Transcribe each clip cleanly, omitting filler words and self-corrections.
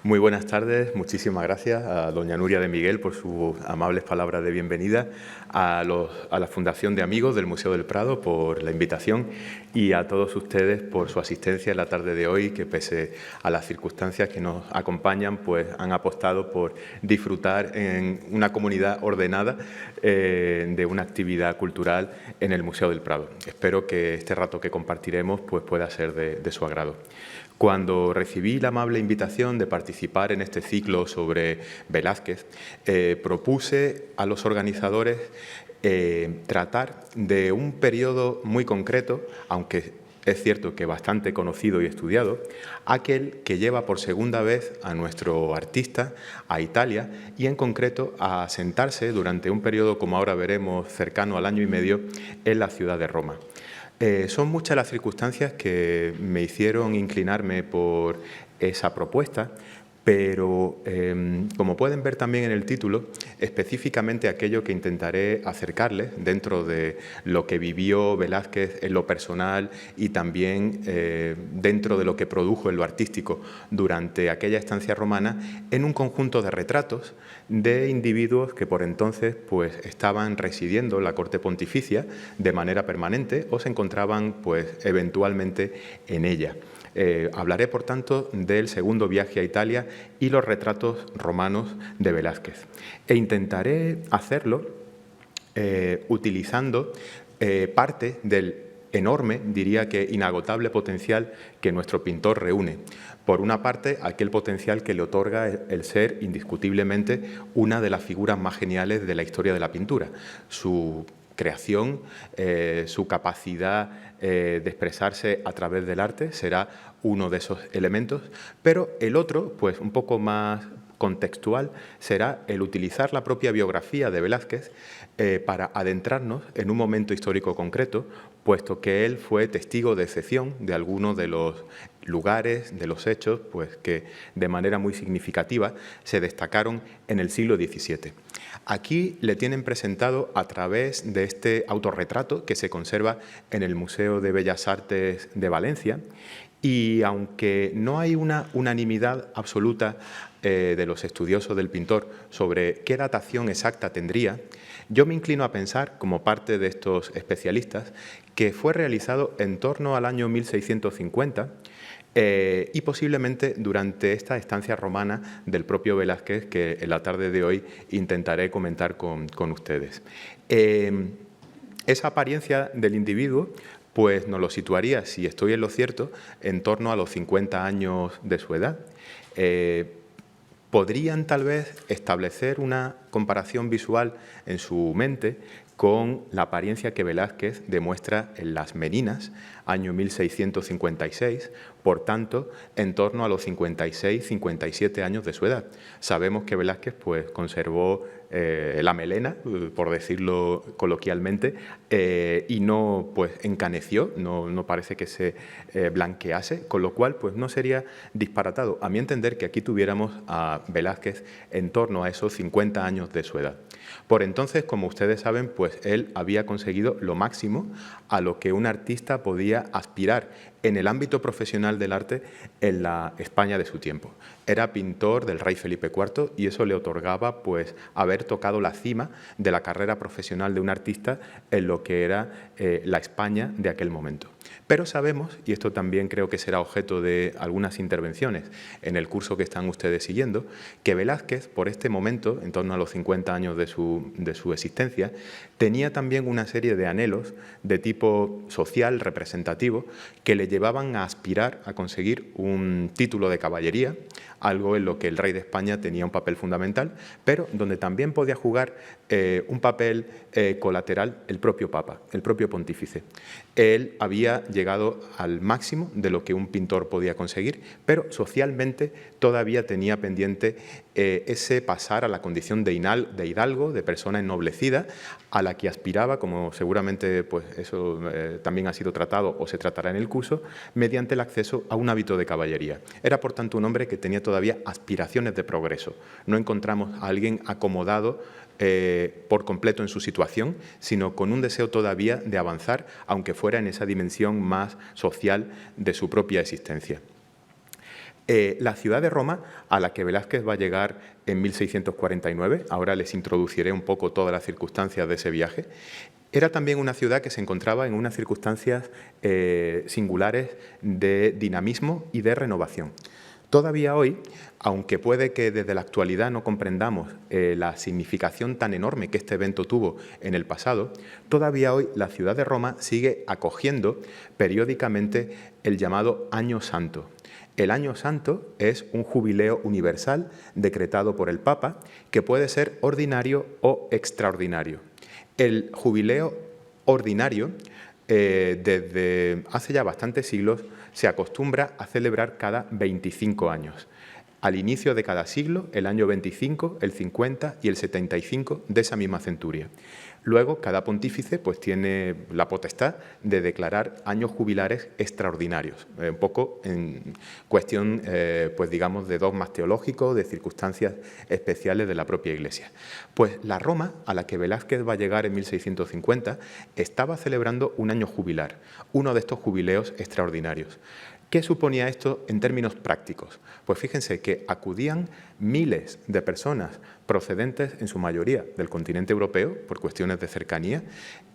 Muy buenas tardes, muchísimas gracias a doña Nuria de Miguel por sus amables palabras de bienvenida, a la Fundación de Amigos del Museo del Prado por la invitación y a todos ustedes por su asistencia en la tarde de hoy, que pese a las circunstancias que nos acompañan, pues han apostado por disfrutar en una comunidad ordenada de una actividad cultural en el Museo del Prado. Espero que este rato que compartiremos pues pueda ser de su agrado. Cuando recibí la amable invitación de participar en este ciclo sobre Velázquez, propuse a los organizadores tratar de un periodo muy concreto, aunque es cierto que bastante conocido y estudiado, aquel que lleva por segunda vez a nuestro artista a Italia y en concreto a asentarse durante un periodo, como ahora veremos, cercano al año y medio en la ciudad de Roma. Son muchas las circunstancias que me hicieron inclinarme por esa propuesta, pero como pueden ver también en el título, específicamente aquello que intentaré acercarles dentro de lo que vivió Velázquez en lo personal y también dentro de lo que produjo en lo artístico durante aquella estancia romana, en un conjunto de retratos de individuos que por entonces pues estaban residiendo en la corte pontificia de manera permanente o se encontraban pues eventualmente en ella. Hablaré, por tanto, del segundo viaje a Italia y los retratos romanos de Velázquez. E intentaré hacerlo utilizando parte del enorme, diría que inagotable potencial que nuestro pintor reúne. Por una parte, aquel potencial que le otorga el ser indiscutiblemente una de las figuras más geniales de la historia de la pintura. Su creación, su capacidad de expresarse a través del arte será uno de esos elementos, pero el otro, pues un poco más contextual, será el utilizar la propia biografía de Velázquez para adentrarnos en un momento histórico concreto, puesto que él fue testigo de excepción de algunos de los lugares, de los hechos, pues que de manera muy significativa se destacaron en el siglo XVII. Aquí le tienen presentado a través de este autorretrato que se conserva en el Museo de Bellas Artes de Valencia y aunque no hay una unanimidad absoluta de los estudiosos del pintor sobre qué datación exacta tendría, yo me inclino a pensar, como parte de estos especialistas, que fue realizado en torno al año 1650 y posiblemente durante esta estancia romana del propio Velázquez, que en la tarde de hoy intentaré comentar con ustedes. Esa apariencia del individuo pues nos lo situaría, si estoy en lo cierto, en torno a los 50 años de su edad. Podrían tal vez establecer una comparación visual en su mente con la apariencia que Velázquez demuestra en Las Meninas, año 1656, por tanto, en torno a los 56-57 años de su edad. Sabemos que Velázquez pues, conservó la melena, por decirlo coloquialmente, y no pues, encaneció, no parece que se blanquease, con lo cual pues, no sería disparatado, a mi entender, que aquí tuviéramos a Velázquez en torno a esos 50 años de su edad. Por entonces, como ustedes saben, pues él había conseguido lo máximo a lo que un artista podía aspirar en el ámbito profesional del arte en la España de su tiempo. Era pintor del rey Felipe IV y eso le otorgaba pues, haber tocado la cima de la carrera profesional de un artista en lo que era la España de aquel momento. Pero sabemos, y esto también creo que será objeto de algunas intervenciones en el curso que están ustedes siguiendo, que Velázquez, por este momento, en torno a los 50 años de su existencia, tenía también una serie de anhelos de tipo social, representativo, que le llevaban a aspirar a conseguir un título de caballería, algo en lo que el rey de España tenía un papel fundamental, pero donde también podía jugar un papel colateral el propio Papa, el propio pontífice. Él había llegado al máximo de lo que un pintor podía conseguir, pero socialmente todavía tenía pendiente ese pasar a la condición de hidalgo, de persona ennoblecida, a la que aspiraba, como seguramente pues, eso también ha sido tratado o se tratará en el curso, mediante el acceso a un hábito de caballería. Era, por tanto, un hombre que tenía todavía aspiraciones de progreso. No encontramos a alguien acomodado por completo en su situación, sino con un deseo todavía de avanzar, aunque fuera en esa dimensión más social de su propia existencia. La ciudad de Roma, a la que Velázquez va a llegar en 1649, ahora les introduciré un poco todas las circunstancias de ese viaje, era también una ciudad que se encontraba en unas circunstancias singulares de dinamismo y de renovación. Todavía hoy, aunque puede que desde la actualidad no comprendamos la significación tan enorme que este evento tuvo en el pasado, todavía hoy la ciudad de Roma sigue acogiendo periódicamente el llamado Año Santo. El Año Santo es un jubileo universal decretado por el Papa que puede ser ordinario o extraordinario. El jubileo ordinario, desde hace ya bastantes siglos, se acostumbra a celebrar cada 25 años. Al inicio de cada siglo, el año 25, el 50 y el 75 de esa misma centuria. Luego, cada pontífice pues, tiene la potestad de declarar años jubilares extraordinarios, un poco en cuestión, pues digamos, de dogmas teológicos, de circunstancias especiales de la propia Iglesia. Pues la Roma, a la que Velázquez va a llegar en 1650, estaba celebrando un año jubilar, uno de estos jubileos extraordinarios. ¿Qué suponía esto en términos prácticos? Pues fíjense que acudían miles de personas procedentes, en su mayoría, del continente europeo, por cuestiones de cercanía,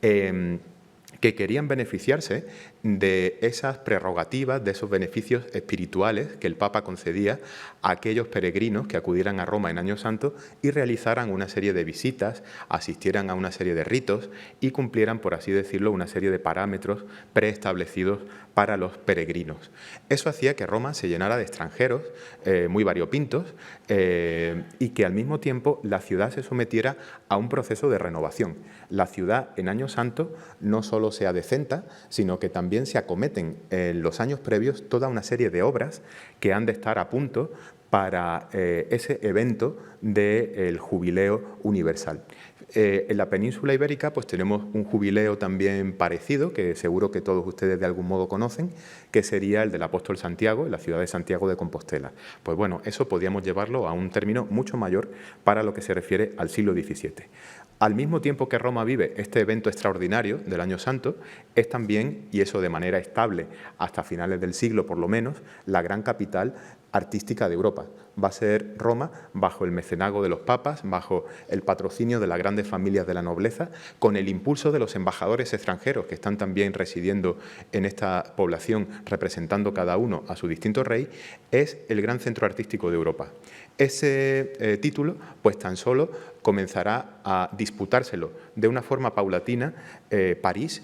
que querían beneficiarse de esas prerrogativas, de esos beneficios espirituales que el Papa concedía a aquellos peregrinos que acudieran a Roma en Año Santo y realizaran una serie de visitas, asistieran a una serie de ritos y cumplieran, por así decirlo, una serie de parámetros preestablecidos para los peregrinos. Eso hacía que Roma se llenara de extranjeros muy variopintos y que al mismo tiempo la ciudad se sometiera a un proceso de renovación. La ciudad en Año Santo no solo se adecenta, sino que también se acometen en los años previos toda una serie de obras que han de estar a punto para ese evento del jubileo universal. En la península ibérica pues tenemos un jubileo también parecido, que seguro que todos ustedes de algún modo conocen, que sería el del apóstol Santiago, en la ciudad de Santiago de Compostela. Pues bueno, eso podríamos llevarlo a un término mucho mayor para lo que se refiere al siglo XVII. Al mismo tiempo que Roma vive este evento extraordinario del Año Santo, es también, y eso de manera estable hasta finales del siglo por lo menos, la gran capital artística de Europa. Va a ser Roma bajo el mecenazgo de los papas, bajo el patrocinio de las grandes familias de la nobleza, con el impulso de los embajadores extranjeros que están también residiendo en esta población, representando cada uno a su distinto rey, es el gran centro artístico de Europa. Ese título, pues tan solo comenzará a disputárselo de una forma paulatina París,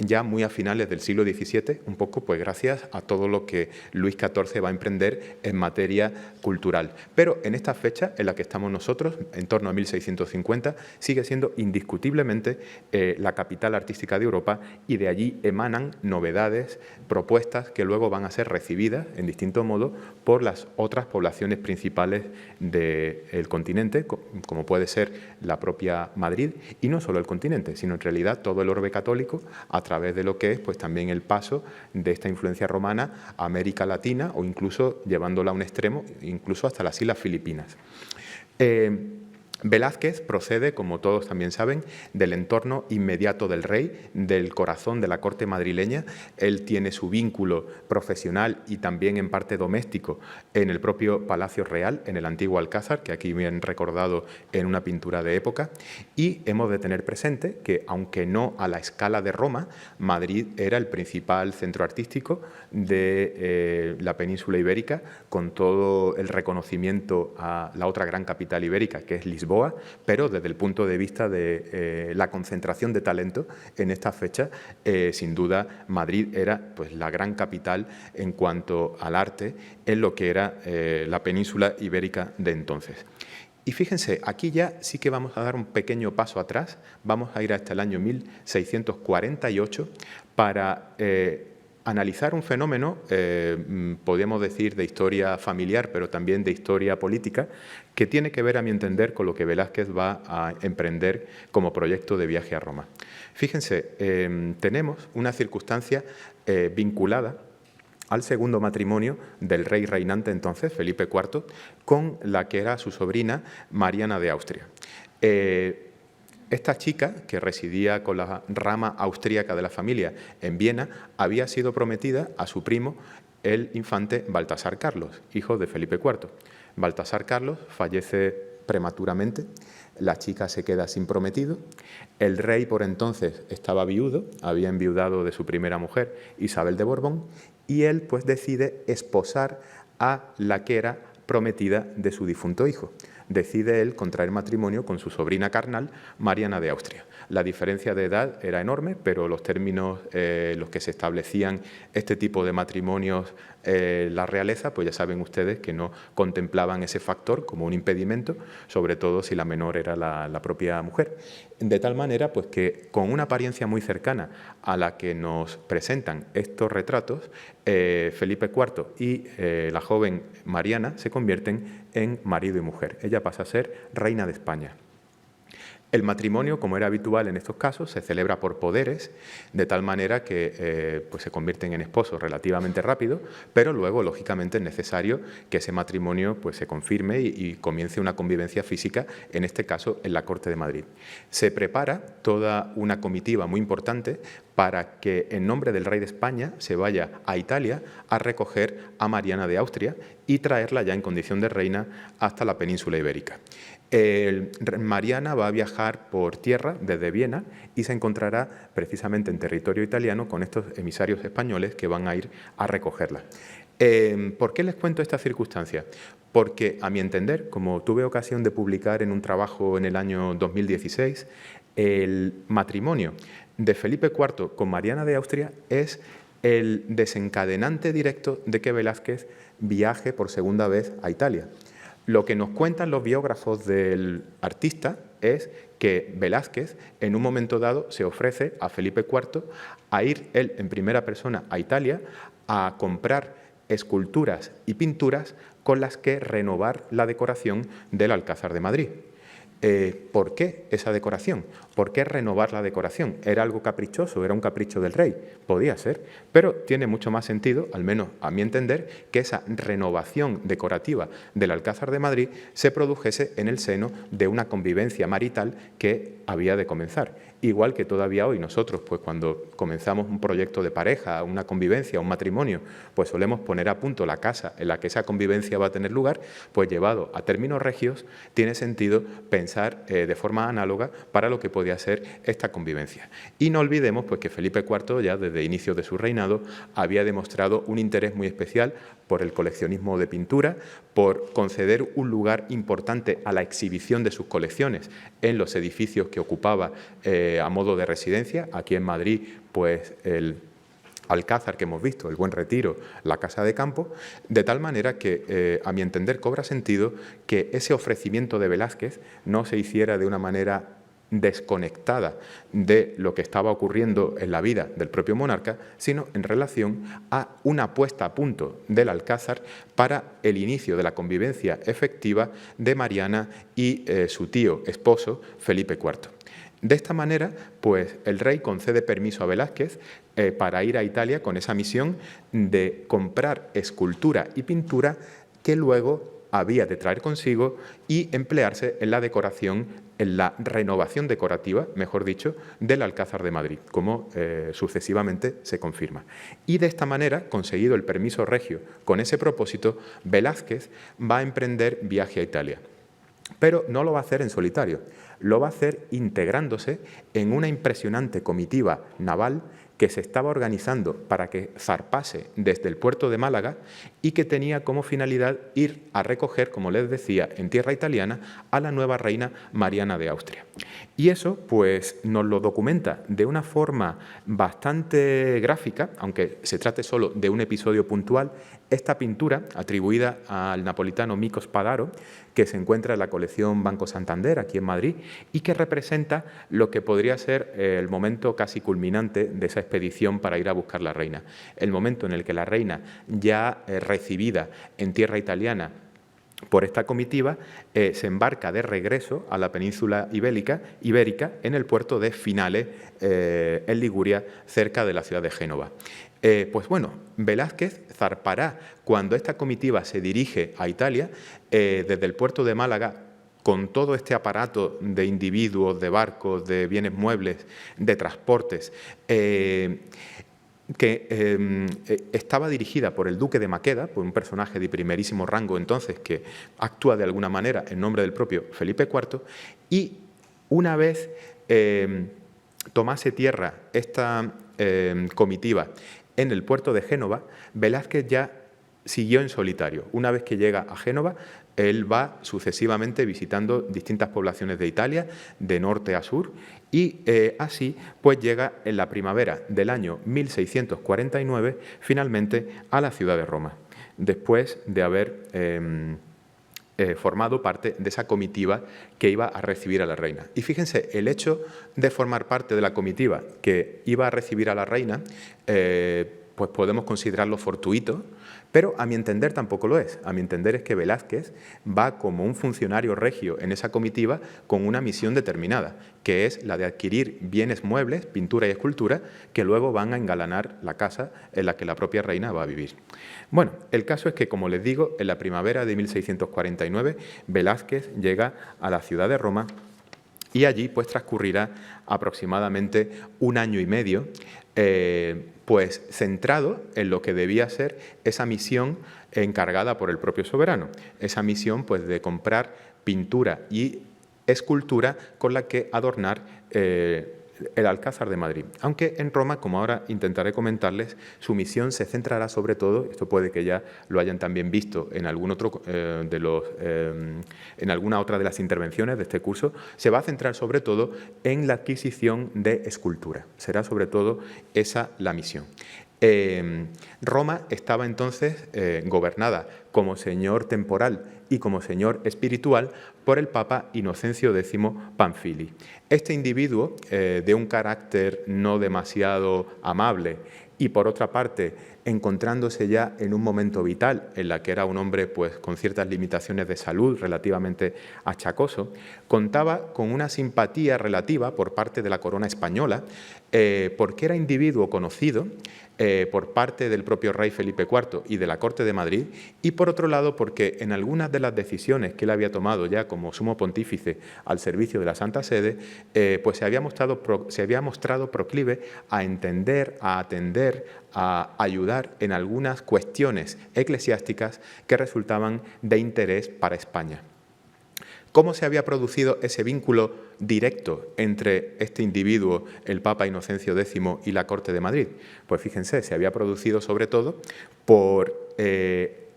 ya muy a finales del siglo XVII, un poco pues gracias a todo lo que Luis XIV va a emprender en materia cultural. Pero en esta fecha en la que estamos nosotros, en torno a 1650, sigue siendo indiscutiblemente la capital artística de Europa y de allí emanan novedades, propuestas que luego van a ser recibidas en distinto modo por las otras poblaciones principales del continente, como puede ser la propia Madrid, y no solo el continente, sino en realidad todo el orbe católico, a través de lo que es pues también el paso de esta influencia romana a América Latina o incluso llevándola a un extremo, incluso hasta las Islas Filipinas. Velázquez procede, como todos también saben, del entorno inmediato del rey, del corazón de la corte madrileña. Él tiene su vínculo profesional y también en parte doméstico en el propio Palacio Real, en el antiguo Alcázar, que aquí bien recordado en una pintura de época. Y hemos de tener presente que, aunque no a la escala de Roma, Madrid era el principal centro artístico de la península ibérica, con todo el reconocimiento a la otra gran capital ibérica, que es Lisboa, pero desde el punto de vista de la concentración de talento en esta fecha, sin duda Madrid era pues, la gran capital en cuanto al arte en lo que era la península ibérica de entonces. Y fíjense, aquí ya sí que vamos a dar un pequeño paso atrás, vamos a ir hasta el año 1648 para analizar un fenómeno, podríamos decir, de historia familiar, pero también de historia política, que tiene que ver, a mi entender, con lo que Velázquez va a emprender como proyecto de viaje a Roma. Fíjense, tenemos una circunstancia vinculada al segundo matrimonio del rey reinante entonces, Felipe IV, con la que era su sobrina Mariana de Austria. Esta chica, que residía con la rama austríaca de la familia en Viena, había sido prometida a su primo, el infante Baltasar Carlos, hijo de Felipe IV. Baltasar Carlos fallece prematuramente, la chica se queda sin prometido, el rey por entonces estaba viudo, había enviudado de su primera mujer, Isabel de Borbón, y él pues decide esposar a la que era prometida de su difunto hijo. Decide él contraer matrimonio con su sobrina carnal, Mariana de Austria. La diferencia de edad era enorme, pero los términos en los que se establecían este tipo de matrimonios, la realeza, pues ya saben ustedes que no contemplaban ese factor como un impedimento, sobre todo si la menor era la propia mujer. De tal manera pues que con una apariencia muy cercana a la que nos presentan estos retratos, Felipe IV y la joven Mariana se convierten en marido y mujer. Ella pasa a ser reina de España. El matrimonio, como era habitual en estos casos, se celebra por poderes, de tal manera que pues se convierten en esposos relativamente rápido, pero luego, lógicamente, es necesario que ese matrimonio pues, se confirme y comience una convivencia física, en este caso, en la Corte de Madrid. Se prepara toda una comitiva muy importante para que, en nombre del rey de España, se vaya a Italia a recoger a Mariana de Austria y traerla ya en condición de reina hasta la península ibérica. Mariana va a viajar por tierra desde Viena y se encontrará precisamente en territorio italiano con estos emisarios españoles que van a ir a recogerla. ¿Por qué les cuento esta circunstancia? Porque, a mi entender, como tuve ocasión de publicar en un trabajo en el año 2016, el matrimonio de Felipe IV con Mariana de Austria es el desencadenante directo de que Velázquez viaje por segunda vez a Italia. Lo que nos cuentan los biógrafos del artista es que Velázquez, en un momento dado, se ofrece a Felipe IV a ir él en primera persona a Italia a comprar esculturas y pinturas con las que renovar la decoración del Alcázar de Madrid. ¿Por qué esa decoración? ¿Por qué renovar la decoración? ¿Era algo caprichoso? ¿Era un capricho del rey? Podía ser, pero tiene mucho más sentido, al menos a mi entender, que esa renovación decorativa del Alcázar de Madrid se produjese en el seno de una convivencia marital que había de comenzar. Igual que todavía hoy nosotros, pues cuando comenzamos un proyecto de pareja, una convivencia, un matrimonio, pues solemos poner a punto la casa en la que esa convivencia va a tener lugar, pues llevado a términos regios, tiene sentido pensar de forma análoga para lo que podía ser esta convivencia. Y no olvidemos pues que Felipe IV, ya desde inicios de su reinado, había demostrado un interés muy especial por el coleccionismo de pintura, por conceder un lugar importante a la exhibición de sus colecciones en los edificios que ocupaba a modo de residencia. Aquí en Madrid, pues el Alcázar que hemos visto, el Buen Retiro, la Casa de Campo, de tal manera que, a mi entender, cobra sentido que ese ofrecimiento de Velázquez no se hiciera de una manera desconectada de lo que estaba ocurriendo en la vida del propio monarca, sino en relación a una puesta a punto del Alcázar para el inicio de la convivencia efectiva de Mariana y su tío esposo, Felipe IV. De esta manera, pues el rey concede permiso a Velázquez para ir a Italia con esa misión de comprar escultura y pintura que luego había de traer consigo y emplearse en la decoración, en la renovación decorativa, mejor dicho, del Alcázar de Madrid, como sucesivamente se confirma. Y de esta manera, conseguido el permiso regio con ese propósito, Velázquez va a emprender viaje a Italia. Pero no lo va a hacer en solitario, lo va a hacer integrándose en una impresionante comitiva naval que se estaba organizando para que zarpase desde el puerto de Málaga y que tenía como finalidad ir a recoger, como les decía, en tierra italiana a la nueva reina Mariana de Austria. Y eso pues nos lo documenta de una forma bastante gráfica, aunque se trate solo de un episodio puntual, esta pintura atribuida al napolitano Mico Spadaro, que se encuentra en la colección Banco Santander, aquí en Madrid, y que representa lo que podría ser el momento casi culminante de esa expedición para ir a buscar la reina. El momento en el que la reina, ya recibida en tierra italiana por esta comitiva, se embarca de regreso a la península ibérica en el puerto de Finale, en Liguria, cerca de la ciudad de Génova. Pues bueno, Velázquez zarpará cuando esta comitiva se dirige a Italia desde el puerto de Málaga con todo este aparato de individuos, de barcos, de bienes muebles, de transportes, estaba dirigida por el duque de Maqueda, por un personaje de primerísimo rango entonces que actúa de alguna manera en nombre del propio Felipe IV, y una vez tomase tierra esta comitiva en el puerto de Génova, Velázquez ya siguió en solitario. Una vez que llega a Génova, él va sucesivamente visitando distintas poblaciones de Italia, de norte a sur, y así pues llega en la primavera del año 1649 finalmente a la ciudad de Roma, después de haber formado parte de esa comitiva que iba a recibir a la reina. Y fíjense, el hecho de formar parte de la comitiva que iba a recibir a la reina, pues podemos considerarlo fortuito, pero a mi entender tampoco lo es. A mi entender es que Velázquez va como un funcionario regio en esa comitiva con una misión determinada, que es la de adquirir bienes muebles, pintura y escultura, que luego van a engalanar la casa en la que la propia reina va a vivir. Bueno, el caso es que, como les digo, en la primavera de 1649, Velázquez llega a la ciudad de Roma y allí pues transcurrirá aproximadamente un año y medio, pues centrado en lo que debía ser esa misión encargada por el propio soberano, esa misión pues de comprar pintura y escultura con la que adornar el Alcázar de Madrid. Aunque en Roma, como ahora intentaré comentarles, su misión se centrará sobre todo, esto puede que ya lo hayan también visto en algún otro en alguna otra de las intervenciones de este curso, se va a centrar sobre todo en la adquisición de escultura. Será sobre todo esa la misión. Roma estaba entonces gobernada como señor temporal y como señor espiritual por el Papa Inocencio X Pamphili. Este individuo, de un carácter no demasiado amable y por otra parte encontrándose ya en un momento vital en la que era un hombre pues con ciertas limitaciones de salud relativamente achacoso, contaba con una simpatía relativa por parte de la corona española porque era individuo conocido por parte del propio rey Felipe IV y de la Corte de Madrid, y por otro lado porque en algunas de las decisiones que él había tomado ya como sumo pontífice al servicio de la Santa Sede, pues se había mostrado proclive a entender, a atender, a ayudar en algunas cuestiones eclesiásticas que resultaban de interés para España. ¿Cómo se había producido ese vínculo directo entre este individuo, el Papa Inocencio X, y la Corte de Madrid? Pues fíjense, se había producido sobre todo por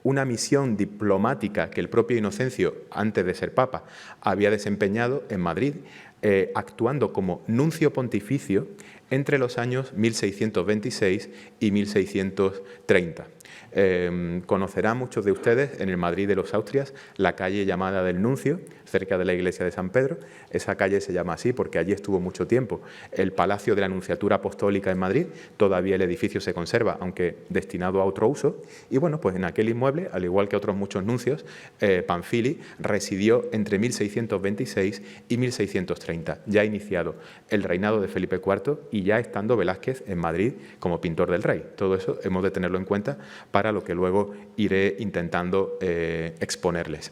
una misión diplomática que el propio Inocencio, antes de ser Papa, había desempeñado en Madrid, actuando como nuncio pontificio entre los años 1626 y 1630. Conocerán muchos de ustedes en el Madrid de los Austrias la calle llamada del Nuncio, cerca de la iglesia de San Pedro. Esa calle se llama así porque allí estuvo mucho tiempo el Palacio de la Nunciatura Apostólica en Madrid. Todavía el edificio se conserva, aunque destinado a otro uso. Y bueno, pues en aquel inmueble, al igual que otros muchos nuncios, Pamphili residió entre 1626 y 1630, ya iniciado el reinado de Felipe IV y ya estando Velázquez en Madrid como pintor del rey. Todo eso hemos de tenerlo en cuenta para lo que luego iré intentando exponerles.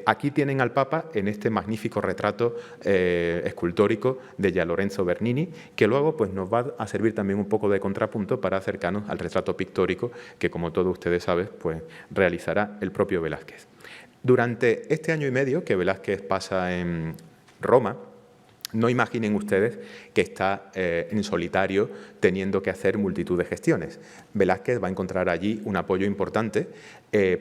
Aquí tienen al Papa en este magnífico retrato escultórico de Gian Lorenzo Bernini, que luego pues, nos va a servir también un poco de contrapunto para acercarnos al retrato pictórico que, como todos ustedes saben, pues, realizará el propio Velázquez. Durante este año y medio que Velázquez pasa en Roma, no imaginen ustedes que está en solitario teniendo que hacer multitud de gestiones. Velázquez va a encontrar allí un apoyo importante,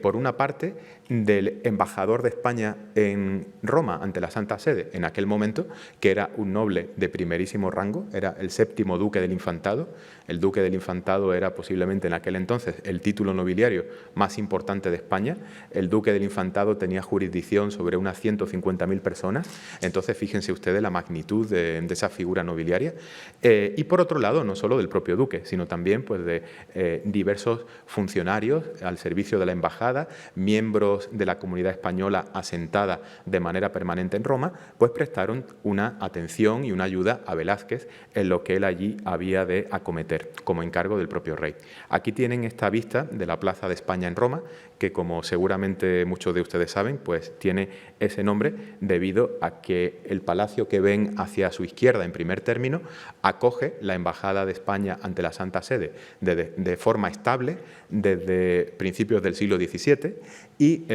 por una parte, del embajador de España en Roma ante la Santa Sede en aquel momento, que era un noble de primerísimo rango, era el 7º duque del Infantado. El duque del Infantado era posiblemente en aquel entonces el título nobiliario más importante de España. El duque del Infantado tenía jurisdicción sobre unas 150.000 personas. Entonces, fíjense ustedes la magnitud de esa figura nobiliaria. inmobiliaria, y por otro lado, no solo del propio duque, sino también pues, de diversos funcionarios al servicio de la embajada, miembros de la comunidad española asentada de manera permanente en Roma, pues prestaron una atención y una ayuda a Velázquez en lo que él allí había de acometer, como encargo del propio rey. Aquí tienen esta vista de la Plaza de España en Roma, que como seguramente muchos de ustedes saben, pues tiene ese nombre debido a que el palacio que ven hacia su izquierda en primer término acoge la Embajada de España ante la Santa Sede de forma estable desde principios del siglo XVII y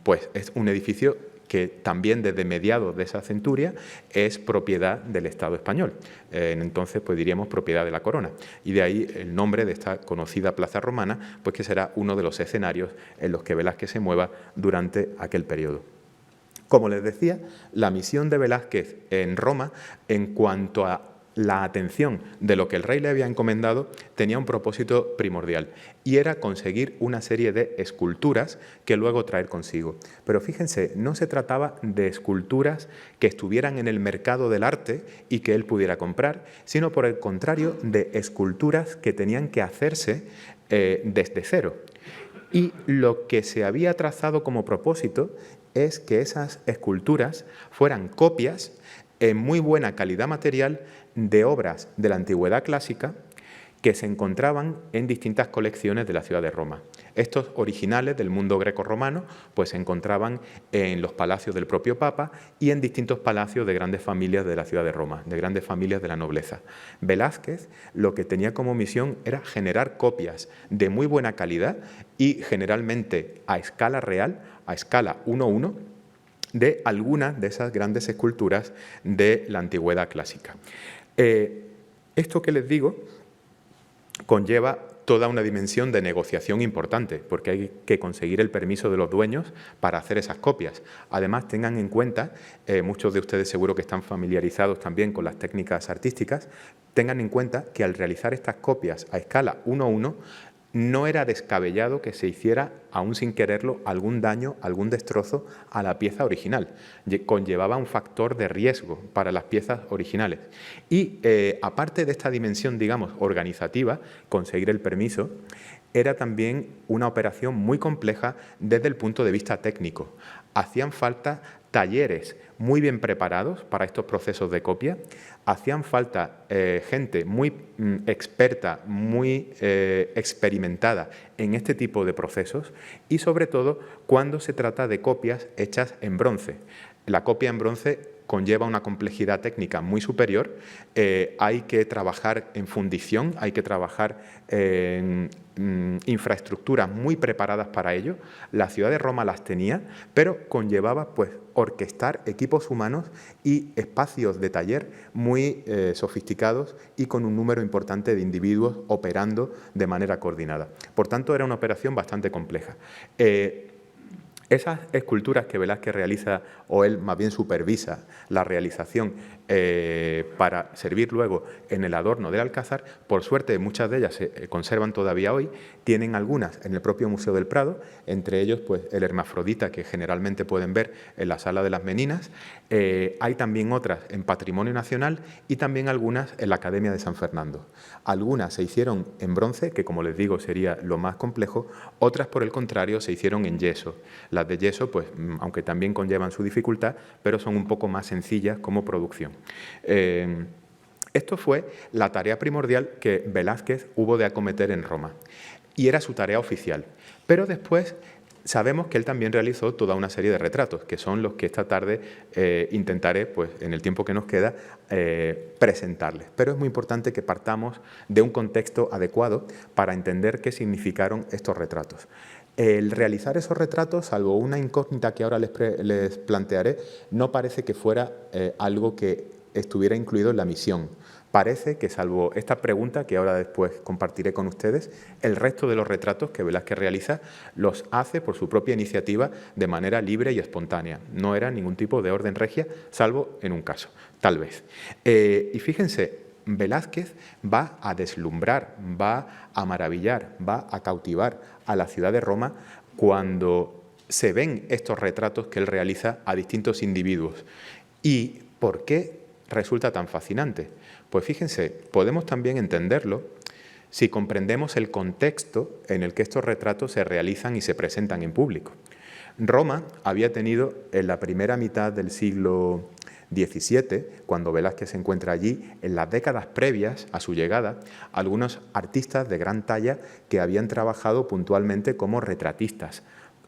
pues es un edificio que también desde mediados de esa centuria es propiedad del Estado español. Entonces, pues diríamos propiedad de la corona. Y de ahí el nombre de esta conocida plaza romana, pues que será uno de los escenarios en los que Velázquez se mueva durante aquel periodo. Como les decía, la misión de Velázquez en Roma, en cuanto a la atención de lo que el rey le había encomendado, tenía un propósito primordial y era conseguir una serie de esculturas que luego traer consigo. Pero fíjense, no se trataba de esculturas que estuvieran en el mercado del arte y que él pudiera comprar, sino por el contrario de esculturas que tenían que hacerse desde cero. Y lo que se había trazado como propósito es que esas esculturas fueran copias en muy buena calidad material de obras de la antigüedad clásica que se encontraban en distintas colecciones de la ciudad de Roma. Estos originales del mundo greco-romano pues se encontraban en los palacios del propio Papa y en distintos palacios de grandes familias de la ciudad de Roma, de grandes familias de la nobleza. Velázquez lo que tenía como misión era generar copias de muy buena calidad y generalmente a escala real, a escala 1:1, de algunas de esas grandes esculturas de la antigüedad clásica. Esto que les digo conlleva toda una dimensión de negociación importante, porque hay que conseguir el permiso de los dueños para hacer esas copias. Además, tengan en cuenta, muchos de ustedes seguro que están familiarizados también con las técnicas artísticas, tengan en cuenta que al realizar estas copias a escala 1:1, no era descabellado que se hiciera, aún sin quererlo, algún daño, algún destrozo a la pieza original. Conllevaba un factor de riesgo para las piezas originales. Y aparte de esta dimensión, digamos, organizativa, conseguir el permiso, era también una operación muy compleja desde el punto de vista técnico. Hacían falta talleres muy bien preparados para estos procesos de copia, hacían falta gente muy experta, muy experimentada en este tipo de procesos y sobre todo cuando se trata de copias hechas en bronce. La copia en bronce conlleva una complejidad técnica muy superior, hay que trabajar en fundición, hay que trabajar en infraestructuras muy preparadas para ello. La ciudad de Roma las tenía, pero conllevaba pues orquestar equipos humanos y espacios de taller muy sofisticados y con un número importante de individuos operando de manera coordinada. Por tanto, era una operación bastante compleja. Esas esculturas que Velázquez realiza, o él más bien supervisa la realización para servir luego en el adorno del Alcázar, por suerte muchas de ellas se conservan todavía hoy, tienen algunas en el propio Museo del Prado, entre ellos pues, el Hermafrodita que generalmente pueden ver en la Sala de las Meninas, hay también otras en Patrimonio Nacional y también algunas en la Academia de San Fernando. Algunas se hicieron en bronce, que como les digo sería lo más complejo, otras por el contrario se hicieron en yeso. Las de yeso, pues, aunque también conllevan su dificultad, pero son un poco más sencillas como producción. Esto fue la tarea primordial que Velázquez hubo de acometer en Roma y era su tarea oficial. Pero después sabemos que él también realizó toda una serie de retratos, que son los que esta tarde intentaré, pues, en el tiempo que nos queda, presentarles. Pero es muy importante que partamos de un contexto adecuado para entender qué significaron estos retratos. El realizar esos retratos, salvo una incógnita que ahora les plantearé, no parece que fuera algo que estuviera incluido en la misión. Parece que, salvo esta pregunta, que ahora después compartiré con ustedes, el resto de los retratos que Velázquez realiza los hace por su propia iniciativa de manera libre y espontánea. No era ningún tipo de orden regia, salvo en un caso, tal vez. Y fíjense, Velázquez va a deslumbrar, va a maravillar, va a cautivar a la ciudad de Roma cuando se ven estos retratos que él realiza a distintos individuos. ¿Y por qué resulta tan fascinante? Pues fíjense, podemos también entenderlo si comprendemos el contexto en el que estos retratos se realizan y se presentan en público. Roma había tenido en la primera mitad del siglo XVII, cuando Velázquez se encuentra allí, en las décadas previas a su llegada, algunos artistas de gran talla que habían trabajado puntualmente como retratistas.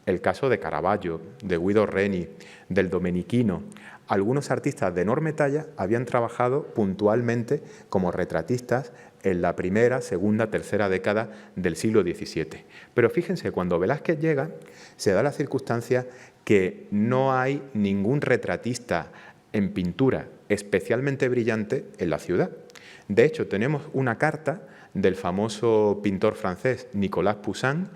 El caso de Caravaggio, de Guido Reni, del Domenichino. Algunos artistas de enorme talla habían trabajado puntualmente como retratistas en la primera, segunda, tercera década del siglo XVII. Pero fíjense, cuando Velázquez llega, se da la circunstancia que no hay ningún retratista en pintura especialmente brillante en la ciudad. De hecho, tenemos una carta del famoso pintor francés Nicolas Poussin,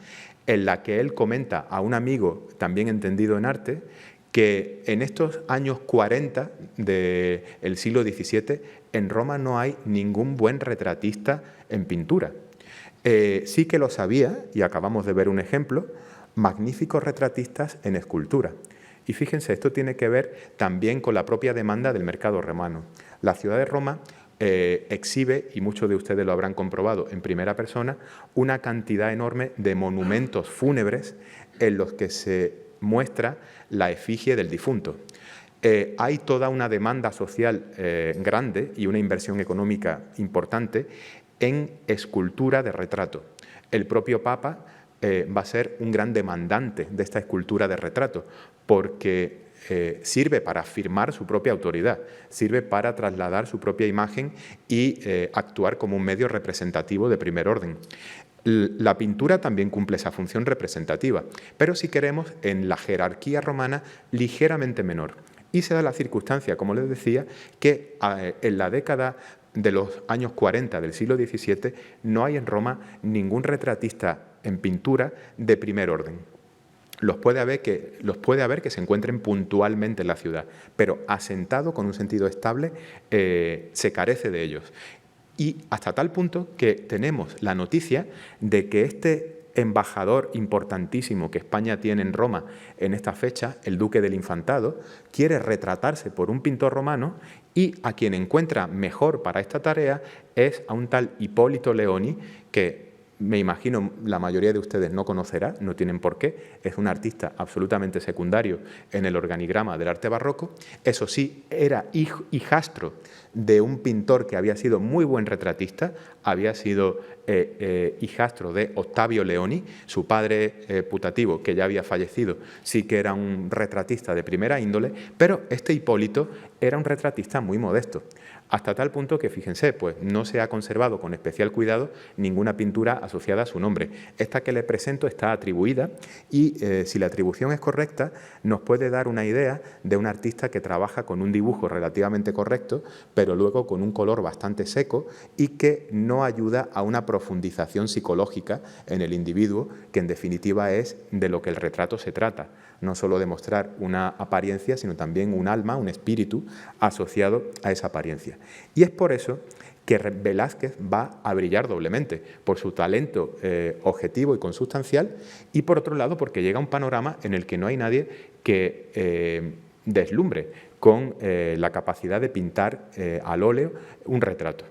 en la que él comenta a un amigo también entendido en arte que en estos años 40 del siglo XVII en Roma no hay ningún buen retratista en pintura. Sí que lo sabía, y acabamos de ver un ejemplo, magníficos retratistas en escultura. Y fíjense, esto tiene que ver también con la propia demanda del mercado romano. La ciudad de Roma exhibe, y muchos de ustedes lo habrán comprobado en primera persona, una cantidad enorme de monumentos fúnebres en los que se muestra la efigie del difunto. Hay toda una demanda social grande y una inversión económica importante en escultura de retrato. El propio Papa va a ser un gran demandante de esta escultura de retrato, porque sirve para afirmar su propia autoridad, sirve para trasladar su propia imagen y actuar como un medio representativo de primer orden. La pintura también cumple esa función representativa, pero si queremos, en la jerarquía romana ligeramente menor. Y se da la circunstancia, como les decía, que en la década de los años 40 del siglo XVII no hay en Roma ningún retratista en pintura de primer orden. Los puede haber que se encuentren puntualmente en la ciudad, pero asentado con un sentido estable se carece de ellos. Y hasta tal punto que tenemos la noticia de que este embajador importantísimo que España tiene en Roma en esta fecha, el duque del Infantado, quiere retratarse por un pintor romano y a quien encuentra mejor para esta tarea es a un tal Hipólito Leoni, que me imagino la mayoría de ustedes no conocerá, no tienen por qué, es un artista absolutamente secundario en el organigrama del arte barroco. Eso sí, era hijastro de un pintor que había sido muy buen retratista, había sido hijastro de Ottavio Leoni, su padre putativo, que ya había fallecido, sí que era un retratista de primera índole, pero este Hipólito era un retratista muy modesto. Hasta tal punto que, fíjense, pues no se ha conservado con especial cuidado ninguna pintura asociada a su nombre. Esta que les presento está atribuida y si la atribución es correcta nos puede dar una idea de un artista que trabaja con un dibujo relativamente correcto, pero luego con un color bastante seco y que no ayuda a una profundización psicológica en el individuo, que en definitiva es de lo que el retrato se trata. No solo de mostrar una apariencia, sino también un alma, un espíritu asociado a esa apariencia. Y es por eso que Velázquez va a brillar doblemente, por su talento objetivo y consustancial, y por otro lado porque llega a un panorama en el que no hay nadie que deslumbre con la capacidad de pintar al óleo un retrato.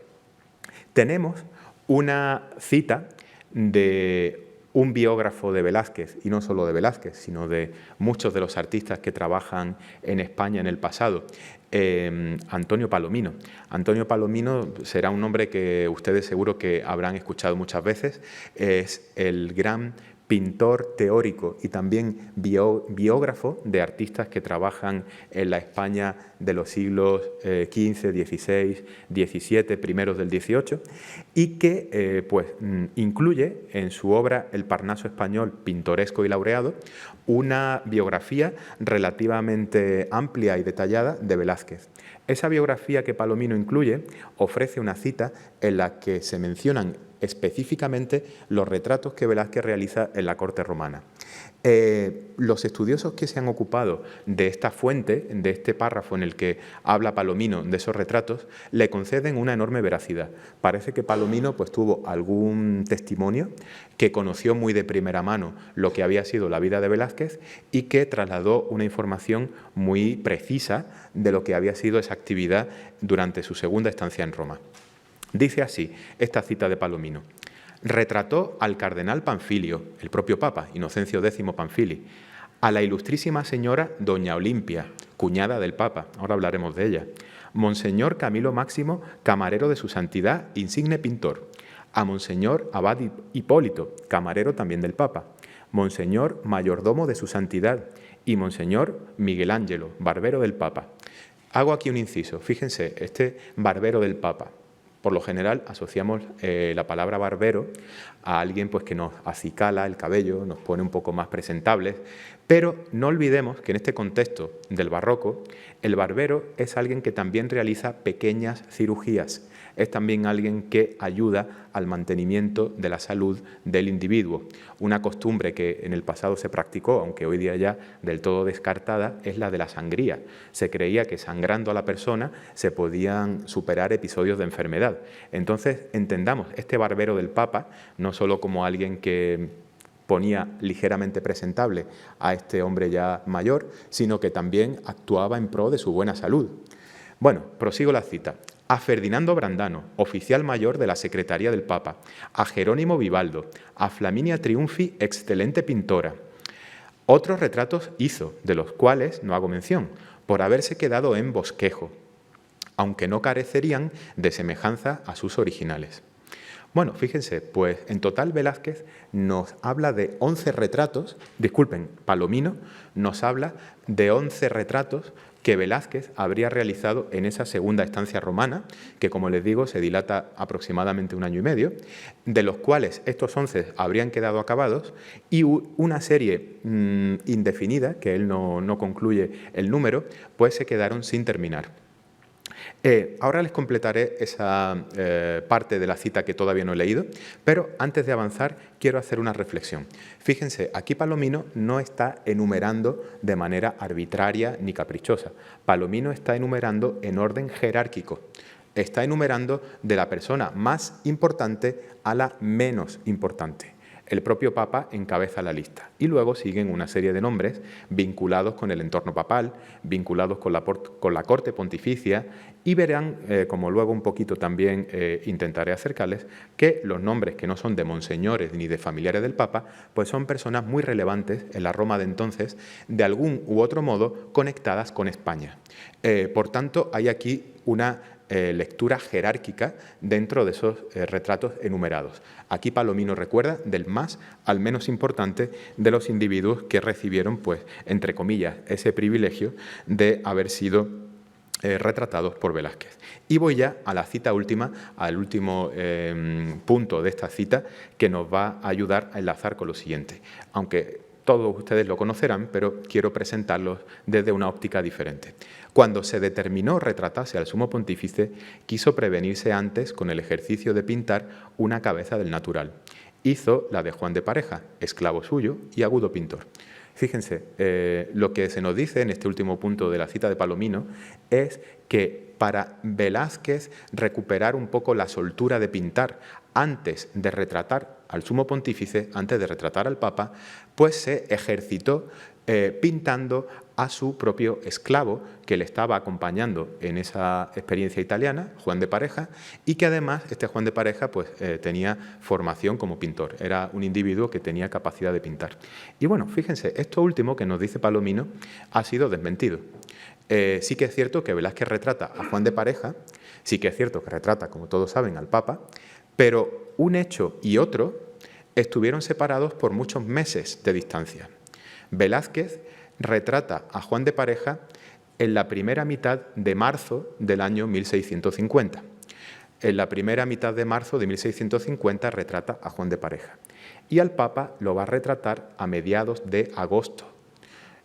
Tenemos una cita de un biógrafo de Velázquez, y no solo de Velázquez, sino de muchos de los artistas que trabajan en España en el pasado, Antonio Palomino. Antonio Palomino será un nombre que ustedes seguro que habrán escuchado muchas veces, es el gran pintor teórico y también biógrafo de artistas que trabajan en la España de los siglos XV, XVI, XVII, primeros del XVIII, y que incluye en su obra El Parnaso español, pintoresco y laureado, una biografía relativamente amplia y detallada de Velázquez. Esa biografía que Palomino incluye ofrece una cita en la que se mencionan específicamente los retratos que Velázquez realiza en la corte romana. Los estudiosos que se han ocupado de esta fuente, de este párrafo en el que habla Palomino de esos retratos, le conceden una enorme veracidad. Parece que Palomino pues, tuvo algún testimonio, que conoció muy de primera mano lo que había sido la vida de Velázquez y que trasladó una información muy precisa de lo que había sido esa actividad durante su segunda estancia en Roma. Dice así esta cita de Palomino: retrató al cardenal Panfilio, el propio Papa, Inocencio X Panfili, a la ilustrísima señora doña Olimpia, cuñada del Papa, ahora hablaremos de ella, Monseñor Camilo Máximo, camarero de su santidad, insigne pintor, a Monseñor Abad Hipólito, camarero también del Papa, Monseñor mayordomo de su santidad y Monseñor Miguel Ángelo, barbero del Papa. Hago aquí un inciso, fíjense, este barbero del Papa. Por lo general asociamos la palabra barbero a alguien pues, que nos acicala el cabello, nos pone un poco más presentables, pero no olvidemos que en este contexto del barroco, el barbero es alguien que también realiza pequeñas cirugías, es también alguien que ayuda al mantenimiento de la salud del individuo. Una costumbre que en el pasado se practicó, aunque hoy día ya del todo descartada, es la de la sangría. Se creía que sangrando a la persona se podían superar episodios de enfermedad. Entonces, entendamos este barbero del Papa no solo como alguien que ponía ligeramente presentable a este hombre ya mayor, sino que también actuaba en pro de su buena salud. Bueno, prosigo la cita. A Ferdinando Brandano, oficial mayor de la Secretaría del Papa, a Jerónimo Vivaldo, a Flaminia Triunfi, excelente pintora. Otros retratos hizo, de los cuales no hago mención, por haberse quedado en bosquejo, aunque no carecerían de semejanza a sus originales. Bueno, fíjense, pues en total Velázquez nos habla de 11 retratos, Palomino nos habla de 11 retratos que Velázquez habría realizado en esa segunda estancia romana, que como les digo se dilata aproximadamente 1 año y medio, de los cuales estos 11 habrían quedado acabados y una serie indefinida, que él no concluye el número, pues se quedaron sin terminar. Ahora les completaré esa parte de la cita que todavía no he leído, pero antes de avanzar quiero hacer una reflexión. Fíjense, aquí Palomino no está enumerando de manera arbitraria ni caprichosa. Palomino está enumerando en orden jerárquico. Está enumerando de la persona más importante a la menos importante. El propio Papa encabeza la lista y luego siguen una serie de nombres vinculados con el entorno papal, vinculados con la corte pontificia y verán, como luego un poquito también intentaré acercarles, que los nombres que no son de monseñores ni de familiares del Papa, pues son personas muy relevantes en la Roma de entonces, de algún u otro modo conectadas con España. Por tanto, hay aquí una lectura jerárquica dentro de esos retratos enumerados. Aquí Palomino recuerda del más al menos importante de los individuos que recibieron, pues, entre comillas, ese privilegio de haber sido retratados por Velázquez. Y voy ya a la cita última, al último punto de esta cita, que nos va a ayudar a enlazar con lo siguiente. Aunque todos ustedes lo conocerán, pero quiero presentarlos desde una óptica diferente. Cuando se determinó retratarse al sumo pontífice, quiso prevenirse antes con el ejercicio de pintar una cabeza del natural. Hizo la de Juan de Pareja, esclavo suyo y agudo pintor. Fíjense, lo que se nos dice en este último punto de la cita de Palomino es que para Velázquez recuperar un poco la soltura de pintar antes de retratar al sumo pontífice, antes de retratar al Papa, pues se ejercitó pintando a su propio esclavo que le estaba acompañando en esa experiencia italiana, Juan de Pareja, y que además este Juan de Pareja pues, tenía formación como pintor, era un individuo que tenía capacidad de pintar. Y bueno, fíjense, esto último que nos dice Palomino ha sido desmentido. Sí que es cierto que Velázquez retrata a Juan de Pareja, sí que es cierto que retrata, como todos saben, al Papa, pero un hecho y otro estuvieron separados por muchos meses de distancia. Velázquez retrata a Juan de Pareja en la primera mitad de marzo del año 1650. En la primera mitad de marzo de 1650 retrata a Juan de Pareja y al Papa lo va a retratar a mediados de agosto.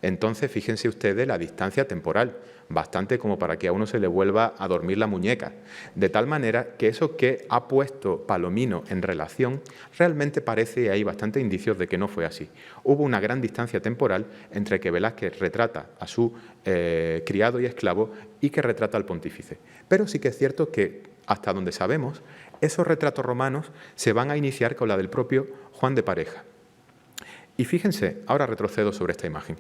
Entonces, fíjense ustedes la distancia temporal, bastante como para que a uno se le vuelva a dormir la muñeca. De tal manera que eso que ha puesto Palomino en relación, realmente parece, y hay bastantes indicios de que no fue así. Hubo una gran distancia temporal entre que Velázquez retrata a su criado y esclavo y que retrata al pontífice. Pero sí que es cierto que, hasta donde sabemos, esos retratos romanos se van a iniciar con la del propio Juan de Pareja. Y fíjense, ahora retrocedo sobre esta imagen,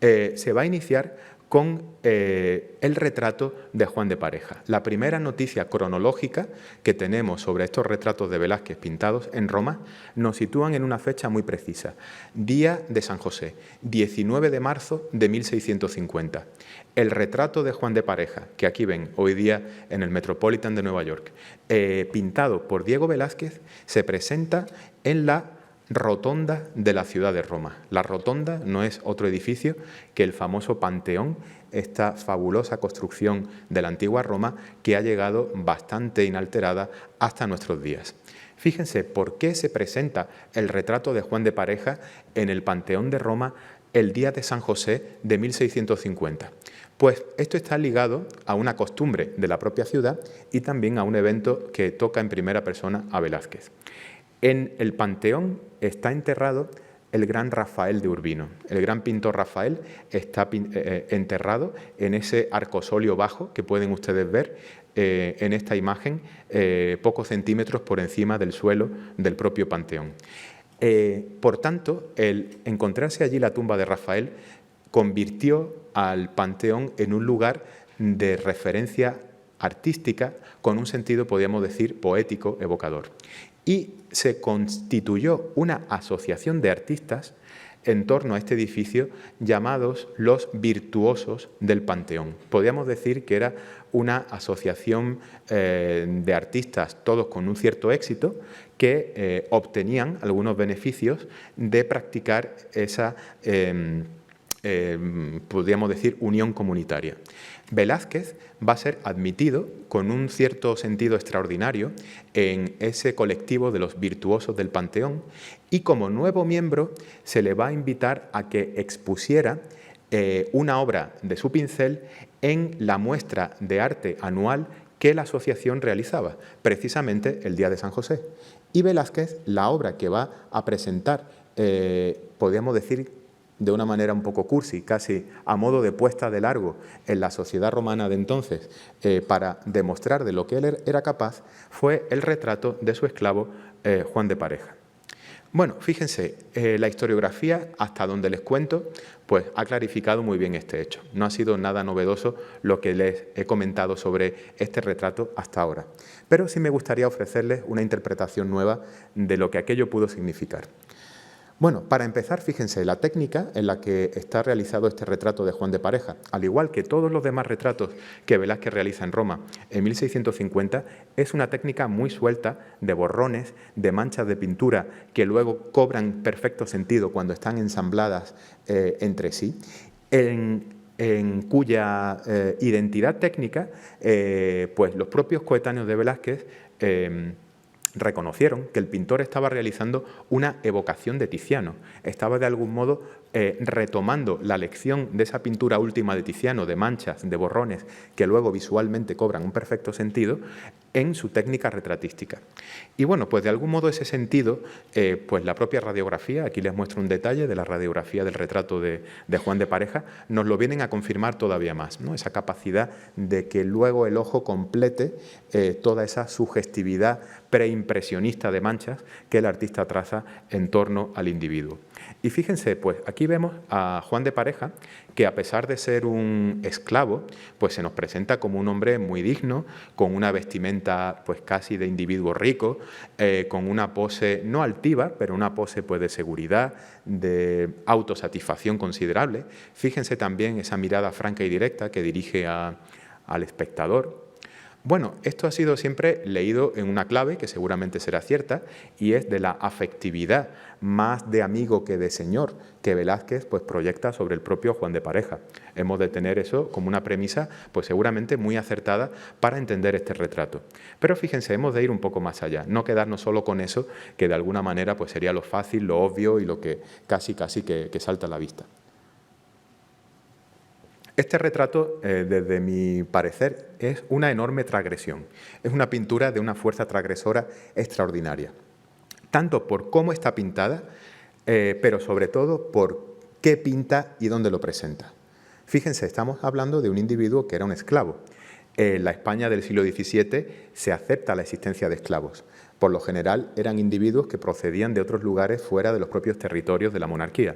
se va a iniciar con el retrato de Juan de Pareja. La primera noticia cronológica que tenemos sobre estos retratos de Velázquez pintados en Roma nos sitúan en una fecha muy precisa, día de San José, 19 de marzo de 1650. El retrato de Juan de Pareja, que aquí ven hoy día en el Metropolitan de Nueva York, pintado por Diego Velázquez, se presenta en la Rotonda de la ciudad de Roma. La Rotonda no es otro edificio que el famoso Panteón, esta fabulosa construcción de la antigua Roma que ha llegado bastante inalterada hasta nuestros días. Fíjense por qué se presenta el retrato de Juan de Pareja en el Panteón de Roma el día de San José de 1650. Pues esto está ligado a una costumbre de la propia ciudad y también a un evento que toca en primera persona a Velázquez. En el Panteón está enterrado el gran Rafael de Urbino. El gran pintor Rafael está enterrado en ese arcosolio bajo que pueden ustedes ver en esta imagen, pocos centímetros por encima del suelo del propio Panteón. Por tanto, el encontrarse allí la tumba de Rafael convirtió al Panteón en un lugar de referencia artística con un sentido, podríamos decir, poético, evocador. Y se constituyó una asociación de artistas en torno a este edificio llamados los virtuosos del Panteón. Podríamos decir que era una asociación de artistas, todos con un cierto éxito, que obtenían algunos beneficios de practicar esa, podríamos decir, unión comunitaria. Velázquez va a ser admitido con un cierto sentido extraordinario en ese colectivo de los virtuosos del Panteón y como nuevo miembro se le va a invitar a que expusiera una obra de su pincel en la muestra de arte anual que la asociación realizaba, precisamente el día de San José. Y Velázquez, la obra que va a presentar, podríamos decir, de una manera un poco cursi, casi a modo de puesta de largo en la sociedad romana de entonces, para demostrar de lo que él era capaz, fue el retrato de su esclavo Juan de Pareja. Bueno, fíjense, la historiografía, hasta donde les cuento, pues ha clarificado muy bien este hecho. No ha sido nada novedoso lo que les he comentado sobre este retrato hasta ahora. Pero sí me gustaría ofrecerles una interpretación nueva de lo que aquello pudo significar. Bueno, para empezar, fíjense, la técnica en la que está realizado este retrato de Juan de Pareja, al igual que todos los demás retratos que Velázquez realiza en Roma en 1650, es una técnica muy suelta de borrones, de manchas de pintura que luego cobran perfecto sentido cuando están ensambladas entre sí, en cuya identidad técnica pues los propios coetáneos de Velázquez reconocieron que el pintor estaba realizando una evocación de Tiziano, estaba de algún modo retomando la lección de esa pintura última de Tiziano, de manchas, de borrones, que luego visualmente cobran un perfecto sentido, en su técnica retratística. Y bueno, pues de algún modo ese sentido, pues la propia radiografía, aquí les muestro un detalle de la radiografía del retrato de Juan de Pareja, nos lo vienen a confirmar todavía más, ¿no? Esa capacidad de que luego el ojo complete toda esa sugestividad preimpresionista de manchas que el artista traza en torno al individuo. Y fíjense, pues aquí vemos a Juan de Pareja, que a pesar de ser un esclavo, pues se nos presenta como un hombre muy digno, con una vestimenta pues casi de individuo rico, con una pose no altiva, pero una pose pues de seguridad, de autosatisfacción considerable. Fíjense también esa mirada franca y directa que dirige al espectador. Bueno, esto ha sido siempre leído en una clave que seguramente será cierta y es de la afectividad más de amigo que de señor que Velázquez pues proyecta sobre el propio Juan de Pareja. Hemos de tener eso como una premisa pues seguramente muy acertada para entender este retrato. Pero fíjense, hemos de ir un poco más allá, no quedarnos solo con eso que de alguna manera pues sería lo fácil, lo obvio y lo que casi que salta a la vista. Este retrato, desde mi parecer, es una enorme transgresión. Es una pintura de una fuerza transgresora extraordinaria, tanto por cómo está pintada, pero sobre todo por qué pinta y dónde lo presenta. Fíjense, estamos hablando de un individuo que era un esclavo. En la España del siglo XVII se acepta la existencia de esclavos. Por lo general eran individuos que procedían de otros lugares fuera de los propios territorios de la monarquía,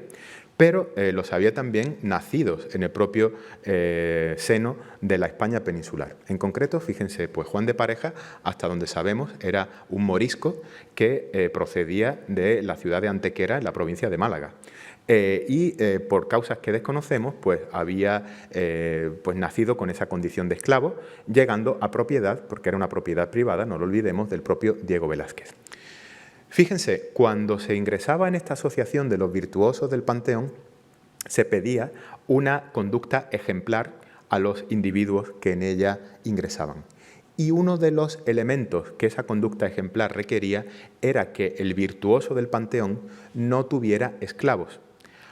pero los había también nacidos en el propio seno de la España peninsular. En concreto, fíjense, pues Juan de Pareja, hasta donde sabemos, era un morisco que procedía de la ciudad de Antequera, en la provincia de Málaga. Por causas que desconocemos, pues había pues nacido con esa condición de esclavo, llegando a propiedad, porque era una propiedad privada, no lo olvidemos, del propio Diego Velázquez. Fíjense, cuando se ingresaba en esta asociación de los virtuosos del Panteón, se pedía una conducta ejemplar a los individuos que en ella ingresaban. Y uno de los elementos que esa conducta ejemplar requería era que el virtuoso del Panteón no tuviera esclavos.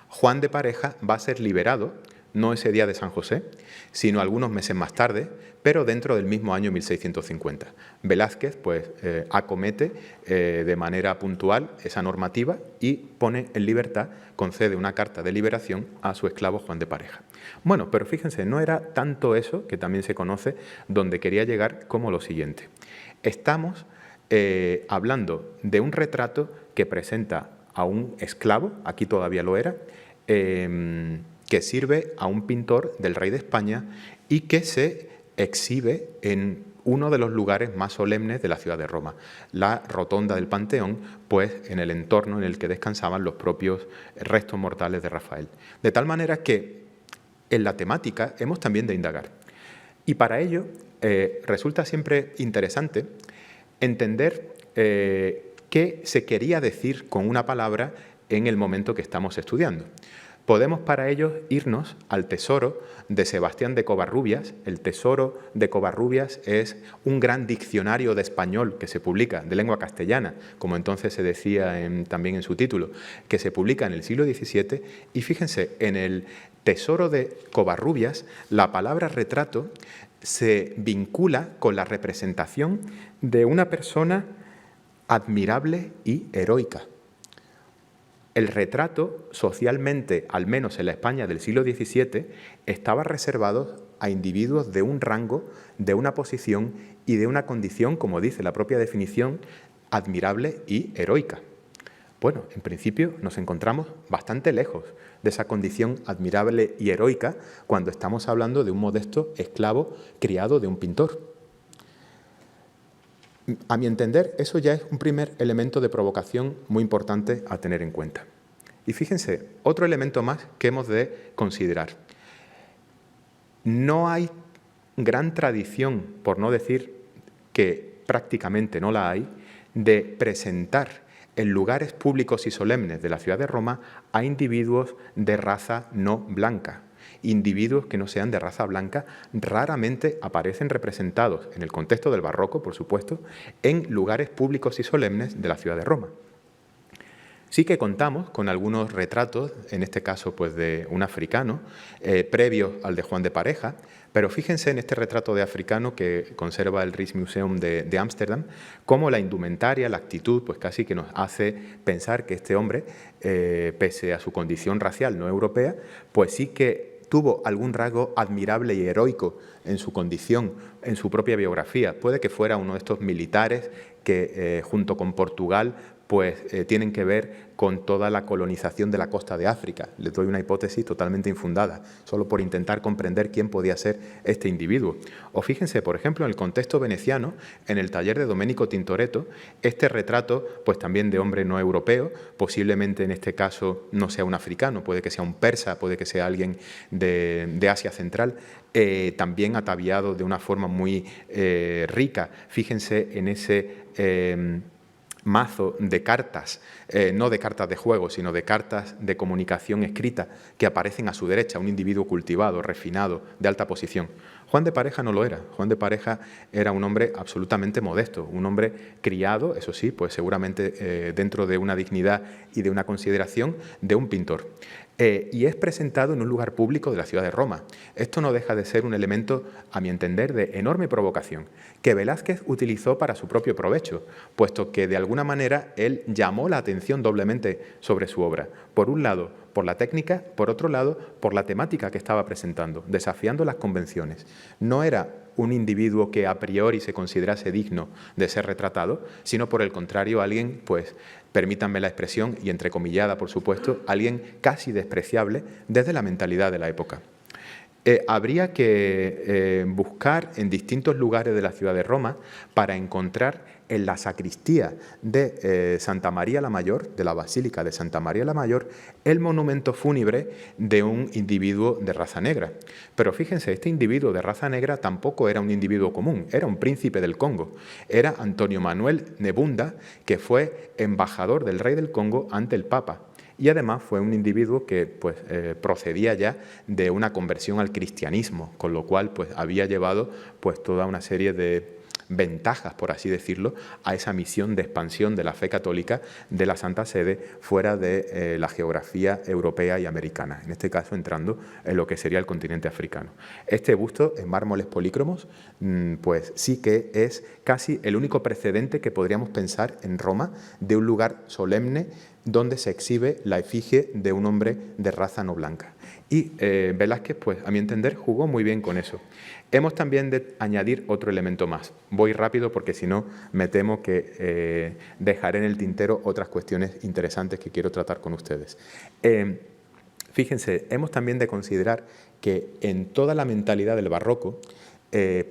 Juan de Pareja va a ser liberado, no ese día de San José, sino algunos meses más tarde, pero dentro del mismo año 1650. Velázquez pues, acomete de manera puntual esa normativa y pone en libertad, concede una carta de liberación a su esclavo Juan de Pareja. Bueno, pero fíjense, no era tanto eso, que también se conoce, donde quería llegar, como lo siguiente. Estamos hablando de un retrato que presenta a un esclavo, aquí todavía lo era, que sirve a un pintor del rey de España y que se exhibe en uno de los lugares más solemnes de la ciudad de Roma, la rotonda del Panteón, pues en el entorno en el que descansaban los propios restos mortales de Rafael. De tal manera que en la temática hemos también de indagar. Y para ello resulta siempre interesante entender qué se quería decir con una palabra en el momento que estamos estudiando. Podemos para ello irnos al Tesoro de Sebastián de Covarrubias. El Tesoro de Covarrubias es un gran diccionario de español que se publica, de lengua castellana, como entonces se decía también en su título, que se publica en el siglo XVII. Y fíjense, en el Tesoro de Covarrubias, la palabra retrato se vincula con la representación de una persona admirable y heroica. El retrato, socialmente, al menos en la España del siglo XVII, estaba reservado a individuos de un rango, de una posición y de una condición, como dice la propia definición, admirable y heroica. Bueno, en principio nos encontramos bastante lejos de esa condición admirable y heroica cuando estamos hablando de un modesto esclavo criado de un pintor. A mi entender, eso ya es un primer elemento de provocación muy importante a tener en cuenta. Y fíjense, otro elemento más que hemos de considerar. No hay gran tradición, por no decir que prácticamente no la hay, de presentar en lugares públicos y solemnes de la ciudad de Roma a individuos de raza no blanca. Individuos que no sean de raza blanca raramente aparecen representados, en el contexto del barroco, por supuesto, en lugares públicos y solemnes de la ciudad de Roma. Sí que contamos con algunos retratos, en este caso pues de un africano, previo al de Juan de Pareja, pero fíjense en este retrato de africano que conserva el Rijksmuseum de Ámsterdam, cómo la indumentaria, la actitud, pues casi que nos hace pensar que este hombre, pese a su condición racial no europea, pues sí que tuvo algún rasgo admirable y heroico en su condición, en su propia biografía. Puede que fuera uno de estos militares que, junto con Portugal, pues tienen que ver con toda la colonización de la costa de África. Les doy una hipótesis totalmente infundada, solo por intentar comprender quién podía ser este individuo. O fíjense, por ejemplo, en el contexto veneciano, en el taller de Domenico Tintoretto, este retrato, pues también de hombre no europeo, posiblemente en este caso no sea un africano, puede que sea un persa, puede que sea alguien de Asia Central, también ataviado de una forma muy rica. Fíjense en ese mazo de cartas, no de cartas de juego, sino de cartas de comunicación escrita que aparecen a su derecha, un individuo cultivado, refinado, de alta posición. Juan de Pareja no lo era. Juan de Pareja era un hombre absolutamente modesto, un hombre criado, eso sí, pues seguramente dentro de una dignidad y de una consideración de un pintor. Y es presentado en un lugar público de la ciudad de Roma. Esto no deja de ser un elemento, a mi entender, de enorme provocación, que Velázquez utilizó para su propio provecho, puesto que de alguna manera él llamó la atención doblemente sobre su obra. Por un lado, por la técnica, por otro lado, por la temática que estaba presentando, desafiando las convenciones. No era un individuo que a priori se considerase digno de ser retratado, sino por el contrario, alguien, pues, permítanme la expresión, y entrecomillada por supuesto, alguien casi despreciable desde la mentalidad de la época. Habría que buscar en distintos lugares de la ciudad de Roma para encontrar en la sacristía de Santa María la Mayor, de la Basílica de Santa María la Mayor, el monumento fúnebre de un individuo de raza negra. Pero fíjense, este individuo de raza negra tampoco era un individuo común, era un príncipe del Congo. Era Antonio Manuel Nebunda, que fue embajador del rey del Congo ante el Papa. Y además fue un individuo que pues, procedía ya de una conversión al cristianismo, con lo cual pues, había llevado pues, toda una serie de ventajas, por así decirlo, a esa misión de expansión de la fe católica de la Santa Sede fuera de la geografía europea y americana, en este caso entrando en lo que sería el continente africano. Este busto en mármoles polícromos pues sí que es casi el único precedente que podríamos pensar en Roma de un lugar solemne donde se exhibe la efigie de un hombre de raza no blanca. Y Velázquez, pues a mi entender, jugó muy bien con eso. Hemos también de añadir otro elemento más. Voy rápido porque si no me temo que dejaré en el tintero otras cuestiones interesantes que quiero tratar con ustedes. Fíjense, hemos también de considerar que en toda la mentalidad del barroco,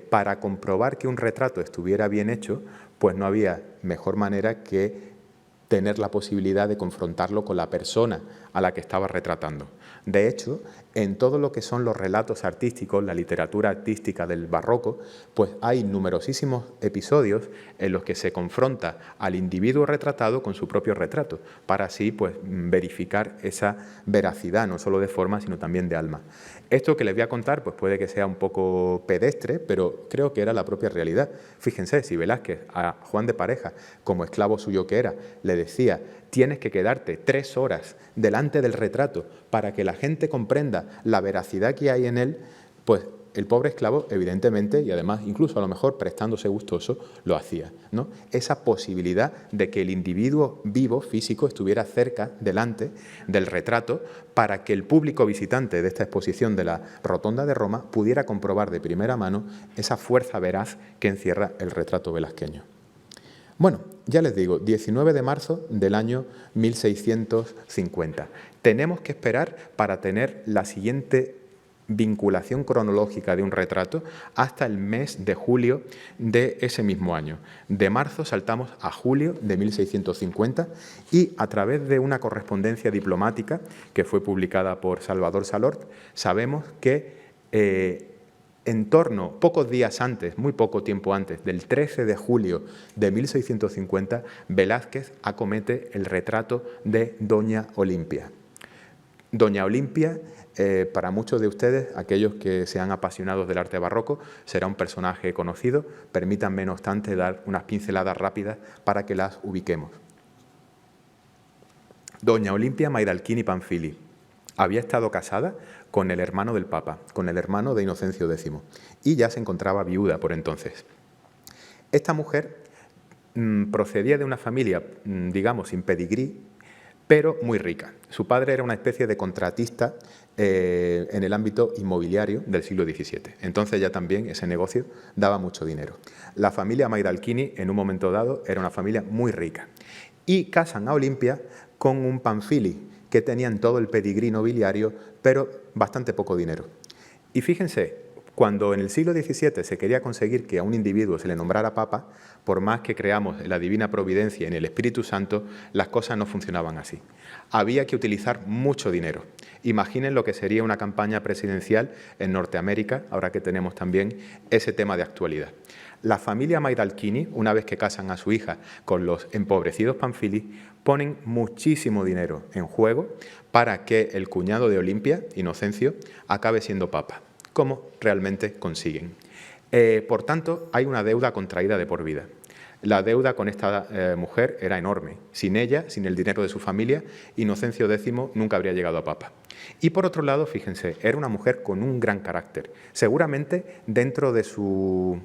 para comprobar que un retrato estuviera bien hecho, pues no había mejor manera que tener la posibilidad de confrontarlo con la persona a la que estaba retratando. De hecho, en todo lo que son los relatos artísticos, la literatura artística del barroco, pues hay numerosísimos episodios en los que se confronta al individuo retratado con su propio retrato, para así pues, verificar esa veracidad, no solo de forma, sino también de alma. Esto que les voy a contar pues puede que sea un poco pedestre, pero creo que era la propia realidad. Fíjense, si Velázquez a Juan de Pareja, como esclavo suyo que era, le decía: tienes que quedarte 3 horas delante del retrato para que la gente comprenda la veracidad que hay en él, pues el pobre esclavo, evidentemente, y además incluso a lo mejor prestándose gustoso, lo hacía, ¿no? Esa posibilidad de que el individuo vivo, físico, estuviera cerca, delante del retrato, para que el público visitante de esta exposición de la Rotonda de Roma pudiera comprobar de primera mano esa fuerza veraz que encierra el retrato velasqueño. Bueno, ya les digo, 19 de marzo del año 1650. Tenemos que esperar para tener la siguiente vinculación cronológica de un retrato hasta el mes de julio de ese mismo año. De marzo saltamos a julio de 1650 y a través de una correspondencia diplomática que fue publicada por Salvador Salort, sabemos que en torno, pocos días antes, muy poco tiempo antes, del 13 de julio de 1650, Velázquez acomete el retrato de Doña Olimpia. Doña Olimpia, para muchos de ustedes, aquellos que sean apasionados del arte barroco, será un personaje conocido. Permítanme, no obstante, dar unas pinceladas rápidas para que las ubiquemos. Doña Olimpia Mayralchini Panfili había estado casada con el hermano del Papa, con el hermano de Inocencio X, y ya se encontraba viuda por entonces. Esta mujer procedía de una familia, digamos, sin pedigrí, pero muy rica. Su padre era una especie de contratista en el ámbito inmobiliario del siglo XVII. Entonces ya también ese negocio daba mucho dinero. La familia Mayralchini, en un momento dado, era una familia muy rica. Y casan a Olimpia con un Panfili, que tenían todo el pedigrí nobiliario, pero bastante poco dinero. Y fíjense, cuando en el siglo XVII se quería conseguir que a un individuo se le nombrara papa, por más que creamos en la divina providencia y en el Espíritu Santo, las cosas no funcionaban así. Había que utilizar mucho dinero. Imaginen lo que sería una campaña presidencial en Norteamérica, ahora que tenemos también ese tema de actualidad. La familia Mayralchini, una vez que casan a su hija con los empobrecidos Panfili, ponen muchísimo dinero en juego para que el cuñado de Olimpia, Inocencio, acabe siendo papa. como realmente consiguen. Por tanto, hay una deuda contraída de por vida. La deuda con esta mujer era enorme. Sin ella, sin el dinero de su familia, Inocencio X nunca habría llegado a papa. Y por otro lado, fíjense, era una mujer con un gran carácter. Seguramente, dentro de su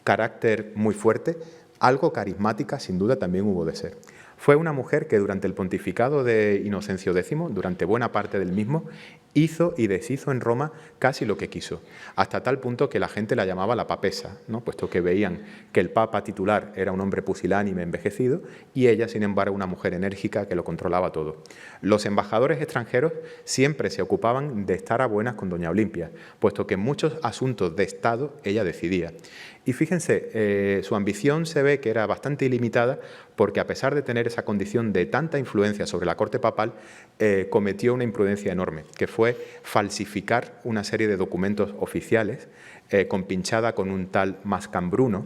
carácter muy fuerte, algo carismática sin duda también hubo de ser. Fue una mujer que durante el pontificado de Inocencio X, durante buena parte del mismo, hizo y deshizo en Roma casi lo que quiso, hasta tal punto que la gente la llamaba la papesa, ¿no? Puesto que veían que el papa titular era un hombre pusilánime envejecido y ella, sin embargo, una mujer enérgica que lo controlaba todo. Los embajadores extranjeros siempre se ocupaban de estar a buenas con doña Olimpia, puesto que en muchos asuntos de Estado ella decidía. Y fíjense, su ambición se ve que era bastante ilimitada porque a pesar de tener esa condición de tanta influencia sobre la corte papal, cometió una imprudencia enorme, que fue falsificar una serie de documentos oficiales compinchada con un tal Mascambruno,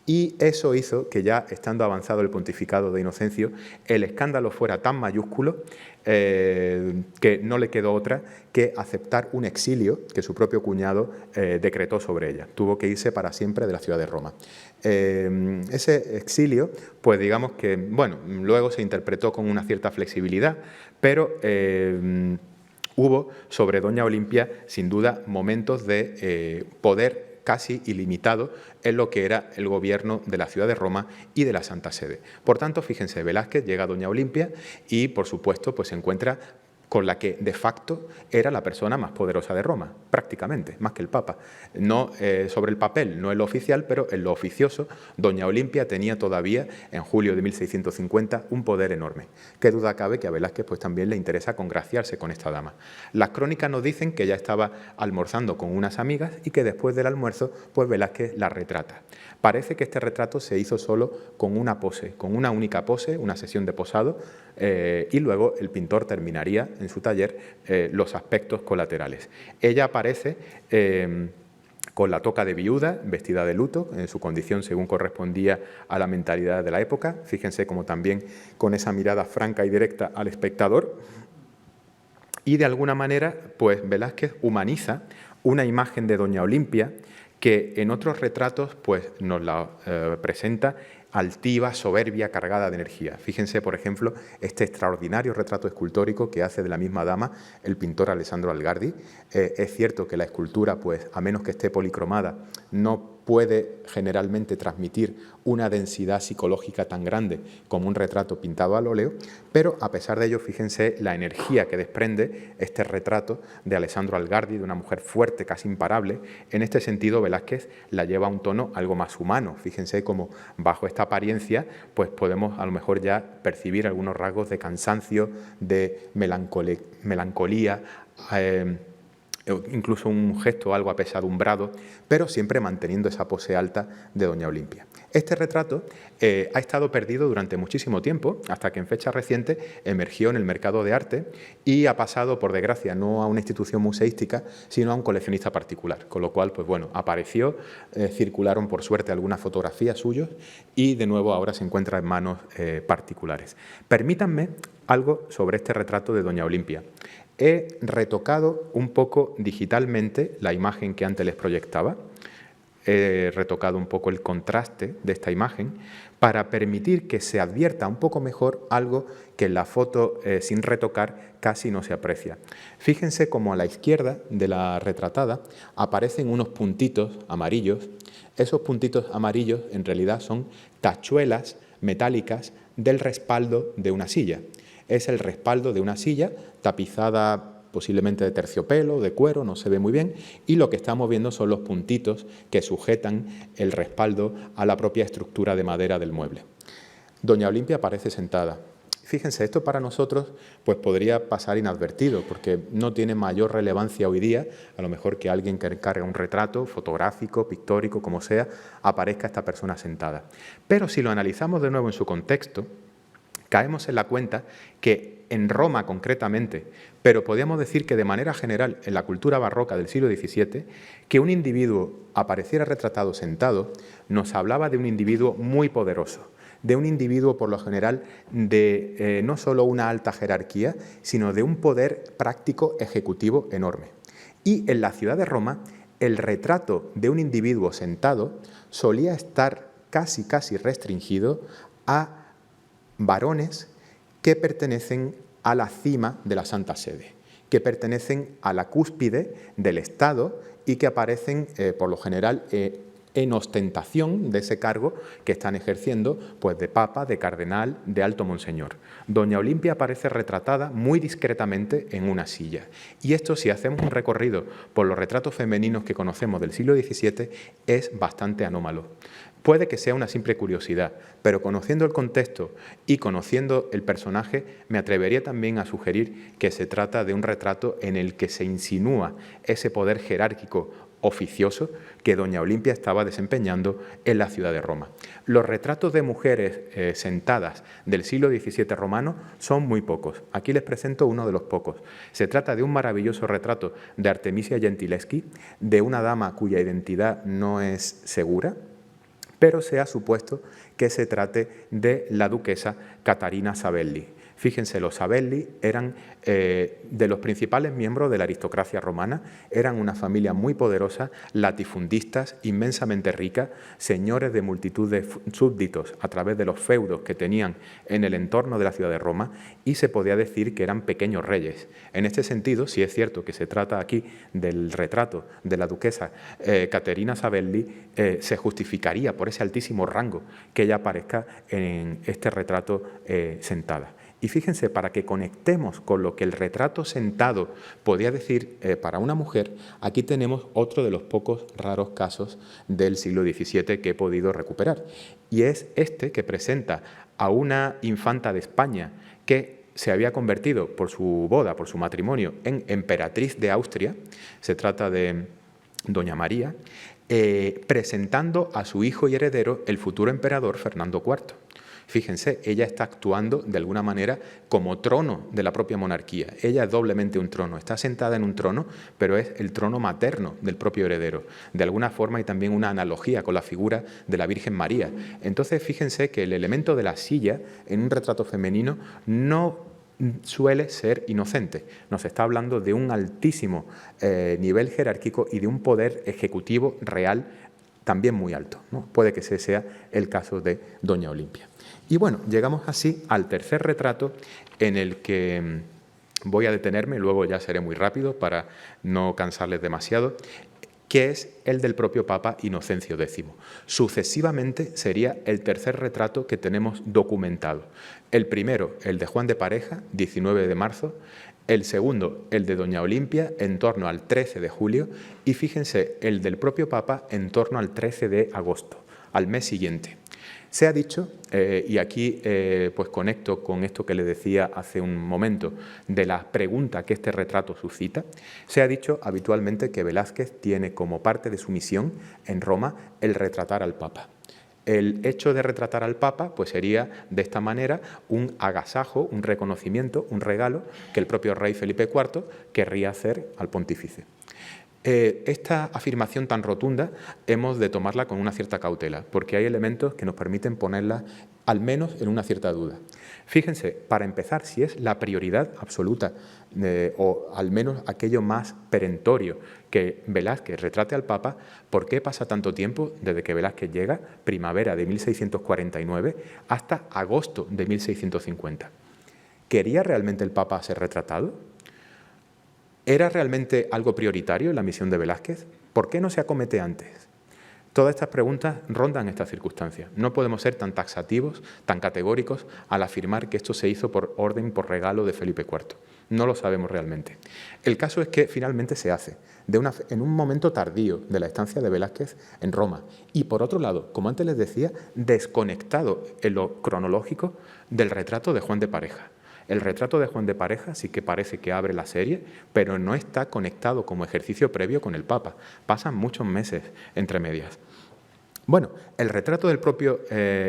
y eso hizo que ya estando avanzado el pontificado de Inocencio, el escándalo fuera tan mayúsculo que no le quedó otra que aceptar un exilio que su propio cuñado decretó sobre ella. Tuvo que irse para siempre de la ciudad de Roma. Ese exilio, pues digamos que, bueno, luego se interpretó con una cierta flexibilidad, pero hubo sobre doña Olimpia, sin duda, momentos de poder casi ilimitado en lo que era el gobierno de la ciudad de Roma y de la Santa Sede. Por tanto, fíjense, Velázquez llega a doña Olimpia y, por supuesto, pues se encuentra con la que de facto era la persona más poderosa de Roma, prácticamente, más que el Papa. No sobre el papel, no en lo oficial, pero en lo oficioso, doña Olimpia tenía todavía, en julio de 1650, un poder enorme. Qué duda cabe que a Velázquez pues, también le interesa congraciarse con esta dama. Las crónicas nos dicen que ella estaba almorzando con unas amigas y que después del almuerzo, pues Velázquez la retrata. Parece que este retrato se hizo solo con una pose, con una única pose, una sesión de posado, y luego el pintor terminaría en su taller los aspectos colaterales. Ella aparece con la toca de viuda, vestida de luto, en su condición según correspondía a la mentalidad de la época. Fíjense como también con esa mirada franca y directa al espectador. Y de alguna manera, pues Velázquez humaniza una imagen de doña Olimpia que en otros retratos pues, nos la presenta altiva, soberbia, cargada de energía. Fíjense, por ejemplo, este extraordinario retrato escultórico que hace de la misma dama el pintor Alessandro Algardi. Es cierto que la escultura, pues, a menos que esté policromada, no puede generalmente transmitir una densidad psicológica tan grande como un retrato pintado al óleo, pero a pesar de ello, fíjense la energía que desprende este retrato de Alessandro Algardi, de una mujer fuerte, casi imparable. En este sentido, Velázquez la lleva a un tono algo más humano. Fíjense cómo bajo esta apariencia pues podemos a lo mejor ya percibir algunos rasgos de cansancio, de melancolía, incluso un gesto algo apesadumbrado, pero siempre manteniendo esa pose alta de doña Olimpia. Este retrato ha estado perdido durante muchísimo tiempo, hasta que en fecha reciente emergió en el mercado de arte y ha pasado, por desgracia, no a una institución museística, sino a un coleccionista particular, con lo cual, pues bueno, apareció, circularon por suerte algunas fotografías suyas y de nuevo ahora se encuentra en manos particulares. Permítanme algo sobre este retrato de doña Olimpia. He retocado un poco digitalmente la imagen que antes les proyectaba. He retocado un poco el contraste de esta imagen para permitir que se advierta un poco mejor algo que en la foto sin retocar casi no se aprecia. Fíjense cómo a la izquierda de la retratada aparecen unos puntitos amarillos. Esos puntitos amarillos en realidad son tachuelas metálicas del respaldo de una silla. Es el respaldo de una silla tapizada posiblemente de terciopelo, de cuero, no se ve muy bien, y lo que estamos viendo son los puntitos que sujetan el respaldo a la propia estructura de madera del mueble. Doña Olimpia aparece sentada. Fíjense, esto para nosotros pues podría pasar inadvertido, porque no tiene mayor relevancia hoy día, a lo mejor que alguien que encargue un retrato fotográfico, pictórico, como sea, aparezca esta persona sentada. Pero si lo analizamos de nuevo en su contexto, caemos en la cuenta que en Roma concretamente, pero podríamos decir que de manera general en la cultura barroca del siglo XVII, que un individuo apareciera retratado sentado nos hablaba de un individuo muy poderoso, de un individuo por lo general de no solo una alta jerarquía, sino de un poder práctico ejecutivo enorme. Y en la ciudad de Roma el retrato de un individuo sentado solía estar casi restringido a varones que pertenecen a la cima de la Santa Sede, que pertenecen a la cúspide del Estado y que aparecen, por lo general, en ostentación de ese cargo que están ejerciendo, pues de papa, de cardenal, de alto monseñor. Doña Olimpia aparece retratada muy discretamente en una silla. Y esto, si hacemos un recorrido por los retratos femeninos que conocemos del siglo XVII, es bastante anómalo. Puede que sea una simple curiosidad, pero conociendo el contexto y conociendo el personaje, me atrevería también a sugerir que se trata de un retrato en el que se insinúa ese poder jerárquico oficioso que doña Olimpia estaba desempeñando en la ciudad de Roma. Los retratos de mujeres sentadas del siglo XVII romano son muy pocos. Aquí les presento uno de los pocos. Se trata de un maravilloso retrato de Artemisia Gentileschi, de una dama cuya identidad no es segura, pero se ha supuesto que se trate de la duquesa Catarina Savelli. Fíjense, los Savelli eran de los principales miembros de la aristocracia romana, eran una familia muy poderosa, latifundistas, inmensamente ricas, señores de multitud de súbditos a través de los feudos que tenían en el entorno de la ciudad de Roma, y se podía decir que eran pequeños reyes. En este sentido, sí es cierto que se trata aquí del retrato de la duquesa Caterina Savelli, se justificaría por ese altísimo rango que ella aparezca en este retrato sentada. Y fíjense, para que conectemos con lo que el retrato sentado podía decir para una mujer, aquí tenemos otro de los pocos raros casos del siglo XVII que he podido recuperar. Y es este que presenta a una infanta de España que se había convertido por su boda, por su matrimonio, en emperatriz de Austria. Se trata de doña María, presentando a su hijo y heredero, el futuro emperador Fernando IV. Fíjense, ella está actuando de alguna manera como trono de la propia monarquía. Ella es doblemente un trono, está sentada en un trono, pero es el trono materno del propio heredero. De alguna forma hay también una analogía con la figura de la Virgen María. Entonces, fíjense que el elemento de la silla en un retrato femenino no suele ser inocente. Nos está hablando de un altísimo nivel jerárquico y de un poder ejecutivo real también muy alto, ¿no? Puede que ese sea el caso de doña Olimpia. Y bueno, llegamos así al tercer retrato en el que voy a detenerme, luego ya seré muy rápido para no cansarles demasiado, que es el del propio Papa Inocencio X. Sucesivamente sería el tercer retrato que tenemos documentado. El primero, el de Juan de Pareja, 19 de marzo, el segundo, el de doña Olimpia, en torno al 13 de julio, y fíjense, el del propio Papa en torno al 13 de agosto, al mes siguiente. Se ha dicho, y aquí pues conecto con esto que les decía hace un momento, de la pregunta que este retrato suscita, se ha dicho habitualmente que Velázquez tiene como parte de su misión en Roma el retratar al Papa. El hecho de retratar al Papa pues sería de esta manera un agasajo, un reconocimiento, un regalo que el propio rey Felipe IV querría hacer al pontífice. Esta afirmación tan rotunda hemos de tomarla con una cierta cautela, porque hay elementos que nos permiten ponerla al menos en una cierta duda. Fíjense, para empezar, si es la prioridad absoluta, o al menos aquello más perentorio, que Velázquez retrate al Papa, ¿por qué pasa tanto tiempo desde que Velázquez llega, primavera de 1649, hasta agosto de 1650? ¿Quería realmente el Papa ser retratado? ¿Era realmente algo prioritario en la misión de Velázquez? ¿Por qué no se acomete antes? Todas estas preguntas rondan estas circunstancias. No podemos ser tan taxativos, tan categóricos al afirmar que esto se hizo por orden, por regalo de Felipe IV. No lo sabemos realmente. El caso es que finalmente se hace en un momento tardío de la estancia de Velázquez en Roma y, por otro lado, como antes les decía, desconectado en lo cronológico del retrato de Juan de Pareja. El retrato de Juan de Pareja sí que parece que abre la serie, pero no está conectado como ejercicio previo con el Papa. Pasan muchos meses entre medias. Bueno, el retrato del propio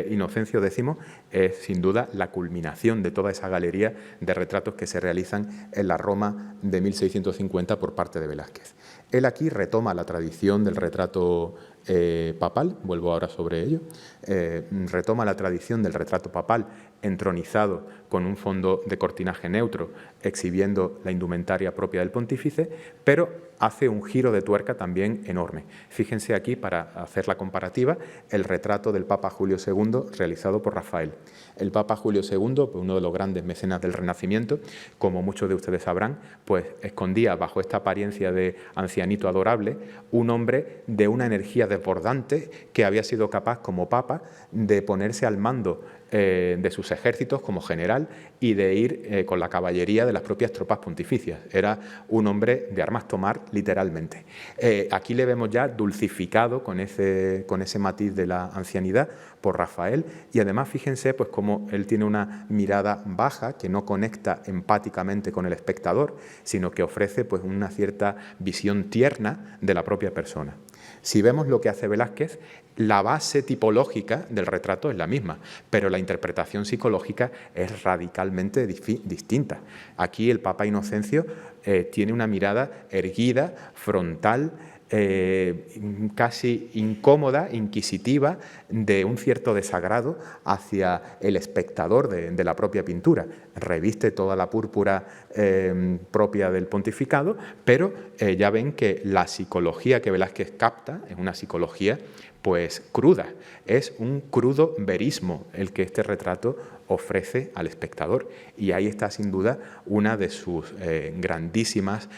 Inocencio X es sin duda la culminación de toda esa galería de retratos que se realizan en la Roma de 1650 por parte de Velázquez. Él aquí retoma la tradición del retrato papal, vuelvo ahora sobre ello, retoma la tradición del retrato papal entronizado con un fondo de cortinaje neutro, exhibiendo la indumentaria propia del pontífice, pero hace un giro de tuerca también enorme. Fíjense aquí, para hacer la comparativa, el retrato del Papa Julio II realizado por Rafael. El Papa Julio II, pues uno de los grandes mecenas del Renacimiento, como muchos de ustedes sabrán, pues escondía bajo esta apariencia de ancianito adorable un hombre de una energía desbordante que había sido capaz como Papa de ponerse al mando de sus ejércitos como general y de ir con la caballería de las propias tropas pontificias. Era un hombre de armas tomar, literalmente. Aquí le vemos ya dulcificado con ese matiz de la ancianidad por Rafael, y además fíjense pues cómo él tiene una mirada baja que no conecta empáticamente con el espectador, sino que ofrece pues una cierta visión tierna de la propia persona. Si vemos lo que hace Velázquez, la base tipológica del retrato es la misma, pero la interpretación psicológica es radicalmente distinta. Aquí el Papa Inocencio tiene una mirada erguida, frontal, casi incómoda, inquisitiva, de un cierto desagrado hacia el espectador de la propia pintura. Reviste toda la púrpura propia del pontificado, pero ya ven que la psicología que Velázquez capta es una psicología pues cruda, es un crudo verismo el que este retrato ofrece al espectador, y ahí está sin duda una de sus grandísimas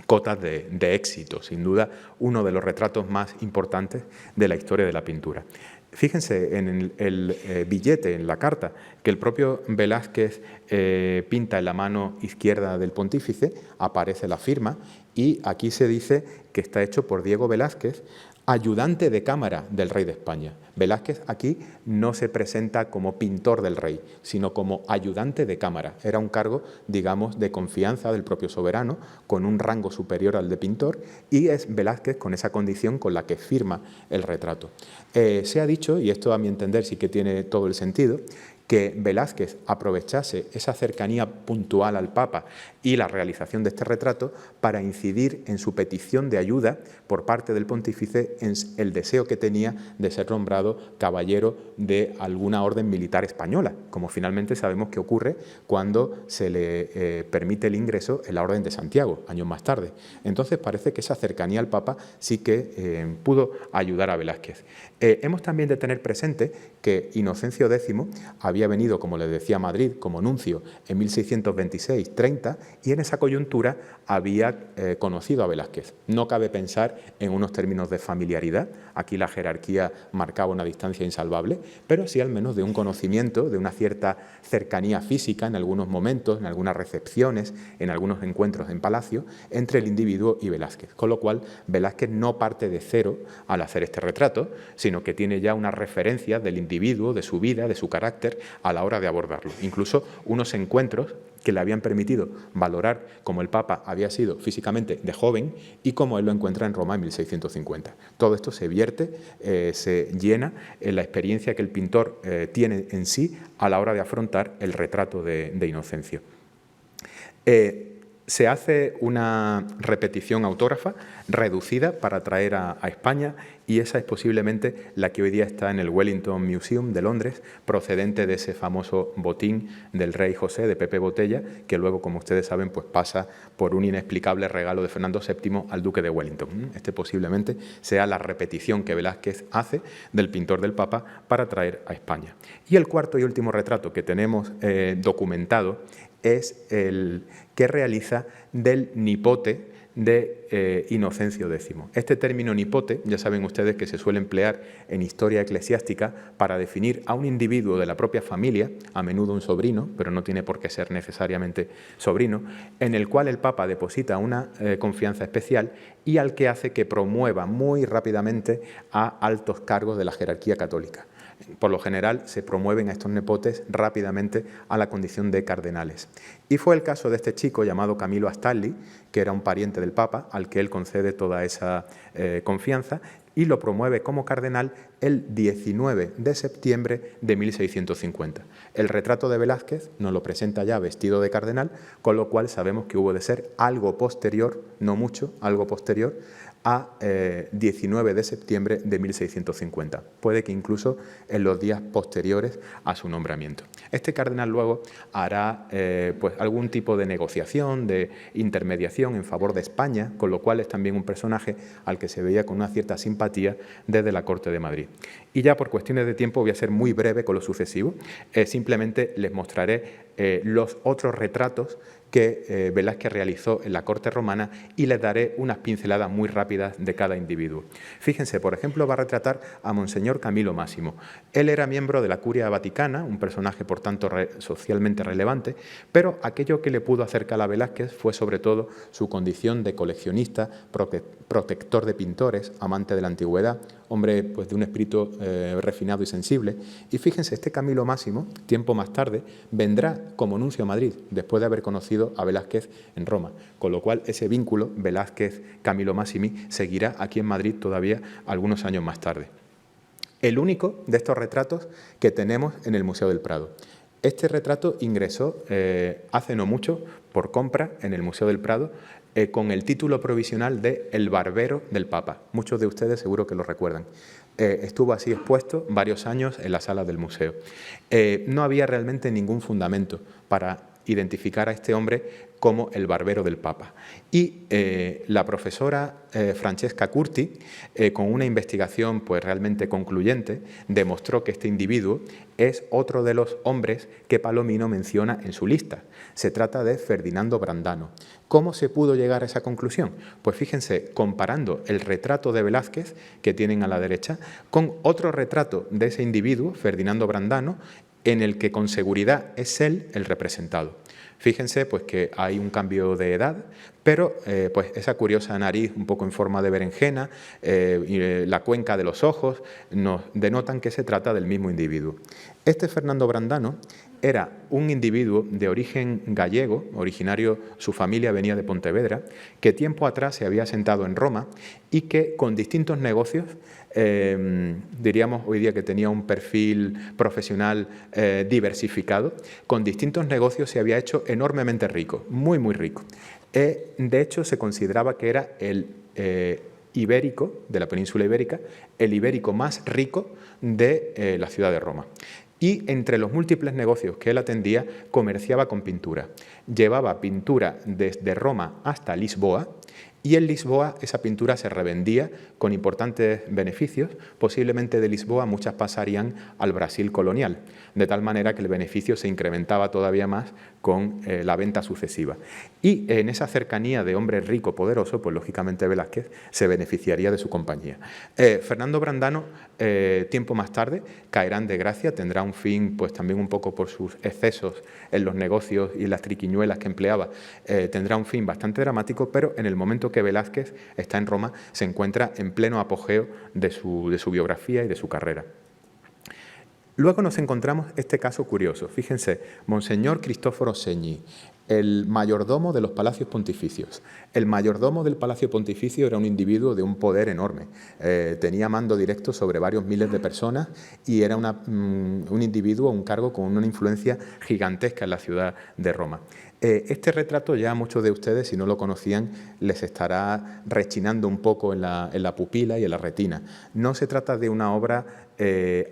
cotas de éxito, sin duda uno de los retratos más importantes de la historia de la pintura. Fíjense en el billete, en la carta, que el propio Velázquez pinta en la mano izquierda del pontífice, aparece la firma, y aquí se dice que está hecho por Diego Velázquez, ayudante de cámara del rey de España. Velázquez aquí no se presenta como pintor del rey, sino como ayudante de cámara. Era un cargo, digamos, de confianza del propio soberano, con un rango superior al de pintor, y es Velázquez con esa condición con la que firma el retrato. Se ha dicho, y esto a mi entender sí que tiene todo el sentido, que Velázquez aprovechase esa cercanía puntual al Papa y la realización de este retrato para incidir en su petición de ayuda por parte del pontífice en el deseo que tenía de ser nombrado caballero de alguna orden militar española, como finalmente sabemos que ocurre cuando se le permite el ingreso en la Orden de Santiago, años más tarde. Entonces parece que esa cercanía al Papa sí que pudo ayudar a Velázquez. Hemos también de tener presente que Inocencio X había venido, como les decía, a Madrid como nuncio en 1626-30, y en esa coyuntura había conocido a Velázquez. No cabe pensar en unos términos de familiaridad, aquí la jerarquía marcaba una distancia insalvable, pero sí al menos de un conocimiento, de una cierta cercanía física en algunos momentos, en algunas recepciones, en algunos encuentros en palacio, entre el individuo y Velázquez. Con lo cual, Velázquez no parte de cero al hacer este retrato, sino que tiene ya unas referencias del individuo, de su vida, de su carácter, a la hora de abordarlo. Incluso unos encuentros que le habían permitido valorar cómo el Papa había sido físicamente de joven y cómo él lo encuentra en Roma en 1650. Todo esto se vierte, se llena en la experiencia que el pintor tiene en sí a la hora de afrontar el retrato de Inocencio. Se hace una repetición autógrafa reducida para traer a España, y esa es posiblemente la que hoy día está en el Wellington Museum de Londres, procedente de ese famoso botín del rey José de Pepe Botella, que luego, como ustedes saben, pues pasa por un inexplicable regalo de Fernando VII al duque de Wellington. Este posiblemente sea la repetición que Velázquez hace del pintor del Papa para traer a España. Y el cuarto y último retrato que tenemos documentado es el que realiza del nipote de Inocencio X. Este término nipote, ya saben ustedes que se suele emplear en historia eclesiástica para definir a un individuo de la propia familia, a menudo un sobrino, pero no tiene por qué ser necesariamente sobrino, en el cual el Papa deposita una confianza especial y al que hace que promueva muy rápidamente a altos cargos de la jerarquía católica. Por lo general se promueven a estos nepotes rápidamente a la condición de cardenales. Y fue el caso de este chico llamado Camilo Astalli, que era un pariente del Papa, al que él concede toda esa confianza, y lo promueve como cardenal el 19 de septiembre de 1650. El retrato de Velázquez nos lo presenta ya vestido de cardenal, con lo cual sabemos que hubo de ser algo posterior, no mucho, algo posterior a 19 de septiembre de 1650. Puede que incluso en los días posteriores a su nombramiento. Este cardenal luego hará pues algún tipo de negociación, de intermediación en favor de España, con lo cual es también un personaje al que se veía con una cierta simpatía desde la corte de Madrid. Y ya por cuestiones de tiempo voy a ser muy breve con lo sucesivo, simplemente les mostraré los otros retratos que Velázquez realizó en la corte romana y les daré unas pinceladas muy rápidas de cada individuo. Fíjense, por ejemplo, va a retratar a Monseñor Camilo Máximo. Él era miembro de la Curia Vaticana, un personaje, por tanto, socialmente relevante, pero aquello que le pudo acercar a Velázquez fue sobre todo su condición de coleccionista, protector de pintores, amante de la antigüedad, hombre pues, de un espíritu refinado y sensible. Y fíjense, este Camilo Máximo, tiempo más tarde, vendrá como nuncio a Madrid, después de haber conocido a Velázquez en Roma, con lo cual ese vínculo Velázquez-Camilo Máximi seguirá aquí en Madrid todavía algunos años más tarde. El único de estos retratos que tenemos en el Museo del Prado. Este retrato ingresó hace no mucho por compra en el Museo del Prado con el título provisional de El barbero del Papa. Muchos de ustedes seguro que lo recuerdan. Estuvo así expuesto varios años en la sala del museo. No había realmente ningún fundamento para identificar a este hombre como el barbero del Papa. Y la profesora Francesca Curti, con una investigación pues, realmente concluyente, demostró que este individuo es otro de los hombres que Palomino menciona en su lista. Se trata de Ferdinando Brandano. ¿Cómo se pudo llegar a esa conclusión? Pues fíjense, comparando el retrato de Velázquez, que tienen a la derecha, con otro retrato de ese individuo, Ferdinando Brandano, en el que con seguridad es él el representado. Fíjense pues, que hay un cambio de edad, pero pues, esa curiosa nariz un poco en forma de berenjena y la cuenca de los ojos nos denotan que se trata del mismo individuo. Este Fernando Brandano era un individuo de origen gallego, originario, su familia venía de Pontevedra, que tiempo atrás se había asentado en Roma y que con distintos negocios, diríamos hoy día que tenía un perfil profesional diversificado, con distintos negocios se había hecho enormemente rico, muy, muy rico. De hecho, se consideraba que era el ibérico, de la península ibérica, el ibérico más rico de la ciudad de Roma. Y entre los múltiples negocios que él atendía, comerciaba con pintura. Llevaba pintura desde Roma hasta Lisboa, y en Lisboa esa pintura se revendía con importantes beneficios. Posiblemente de Lisboa muchas pasarían al Brasil colonial, de tal manera que el beneficio se incrementaba todavía más con la venta sucesiva. Y en esa cercanía de hombre rico, poderoso, pues lógicamente Velázquez se beneficiaría de su compañía. Fernando Brandano, tiempo más tarde, caerá en desgracia, tendrá un fin pues también un poco por sus excesos en los negocios y las triquiñuelas que empleaba, tendrá un fin bastante dramático, pero en el momento que Velázquez está en Roma se encuentra en pleno apogeo de su biografía y de su carrera. Luego nos encontramos este caso curioso. Fíjense, Monseñor Cristóforo Segni, el mayordomo de los palacios pontificios. El mayordomo del palacio pontificio era un individuo de un poder enorme. Tenía mando directo sobre varios miles de personas y era un individuo, un cargo con una influencia gigantesca en la ciudad de Roma. Este retrato ya a muchos de ustedes, si no lo conocían, les estará rechinando un poco en la pupila y en la retina. No se trata de una obra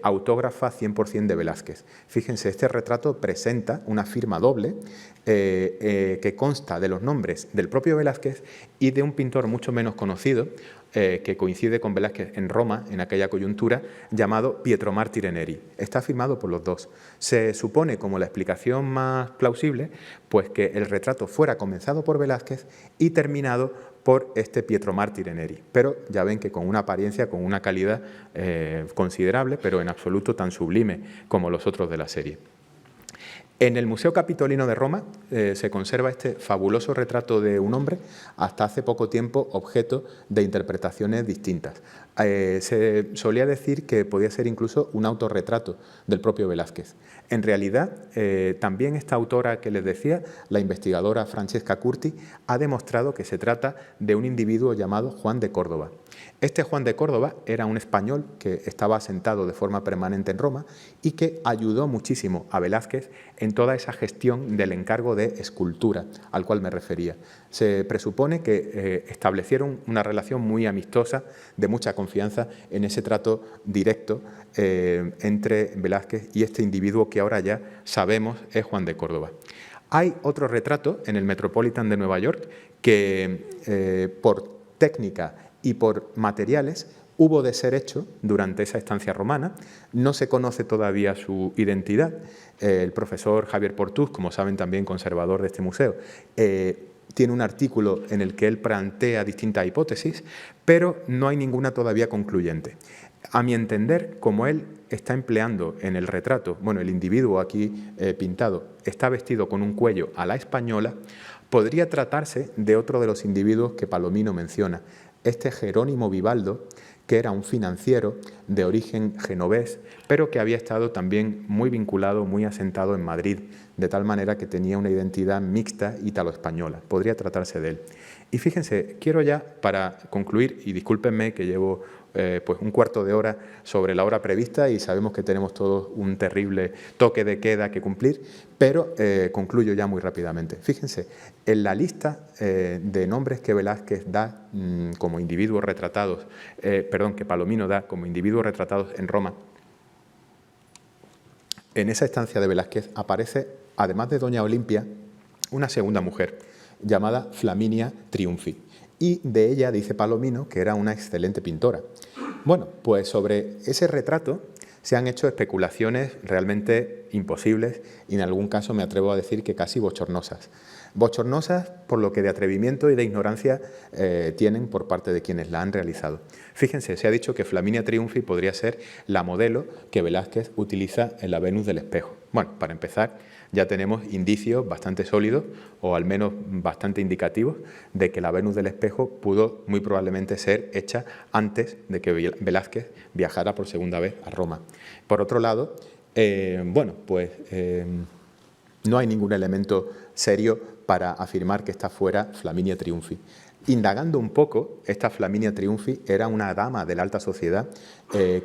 autógrafa 100% de Velázquez. Fíjense, este retrato presenta una firma doble que consta de los nombres del propio Velázquez y de un pintor mucho menos conocido, que coincide con Velázquez en Roma, en aquella coyuntura, llamado Pietro Martire Neri. Está firmado por los dos. Se supone, como la explicación más plausible, pues que el retrato fuera comenzado por Velázquez y terminado por este Pietro Martire Neri. Pero ya ven que con una apariencia, con una calidad considerable, pero en absoluto tan sublime como los otros de la serie. En el Museo Capitolino de Roma se conserva este fabuloso retrato de un hombre, hasta hace poco tiempo objeto de interpretaciones distintas. Se solía decir que podía ser incluso un autorretrato del propio Velázquez. En realidad, también esta autora que les decía, la investigadora Francesca Curti, ha demostrado que se trata de un individuo llamado Juan de Córdoba. Este Juan de Córdoba era un español que estaba asentado de forma permanente en Roma y que ayudó muchísimo a Velázquez en toda esa gestión del encargo de escultura al cual me refería. Se presupone que establecieron una relación muy amistosa, de mucha confianza, en ese trato directo entre Velázquez y este individuo que ahora ya sabemos es Juan de Córdoba. Hay otro retrato en el Metropolitan de Nueva York que por técnica y por materiales hubo de ser hecho durante esa estancia romana. No se conoce todavía su identidad. El profesor Javier Portús, como saben también conservador de este museo, tiene un artículo en el que él plantea distintas hipótesis, pero no hay ninguna todavía concluyente. A mi entender, como él está empleando en el retrato, bueno, el individuo aquí pintado está vestido con un cuello a la española, podría tratarse de otro de los individuos que Palomino menciona, este Jerónimo Vivaldo, que era un financiero de origen genovés, pero que había estado también muy vinculado, muy asentado en Madrid, de tal manera que tenía una identidad mixta ítalo-española. Podría tratarse de él. Y fíjense, quiero ya, para concluir, y discúlpenme que llevo pues un cuarto de hora sobre la hora prevista y sabemos que tenemos todos un terrible toque de queda que cumplir, pero concluyo ya muy rápidamente. Fíjense, en la lista de nombres que Velázquez da como individuos retratados, que Palomino da como individuos retratados en Roma, en esa estancia de Velázquez aparece, además de Doña Olimpia, una segunda mujer llamada Flaminia Triunfi. Y de ella dice Palomino que era una excelente pintora. Bueno, pues sobre ese retrato se han hecho especulaciones realmente imposibles y en algún caso me atrevo a decir que casi bochornosas. Bochornosas por lo que de atrevimiento y de ignorancia tienen por parte de quienes la han realizado. Fíjense, se ha dicho que Flaminia Triunfi podría ser la modelo que Velázquez utiliza en la Venus del Espejo. Bueno, para empezar, ya tenemos indicios bastante sólidos, o al menos bastante indicativos, de que la Venus del Espejo pudo muy probablemente ser hecha antes de que Velázquez viajara por segunda vez a Roma. Por otro lado, no hay ningún elemento serio para afirmar que esta fuera Flaminia Triunfi. Indagando un poco, esta Flaminia Triunfi era una dama de la alta sociedad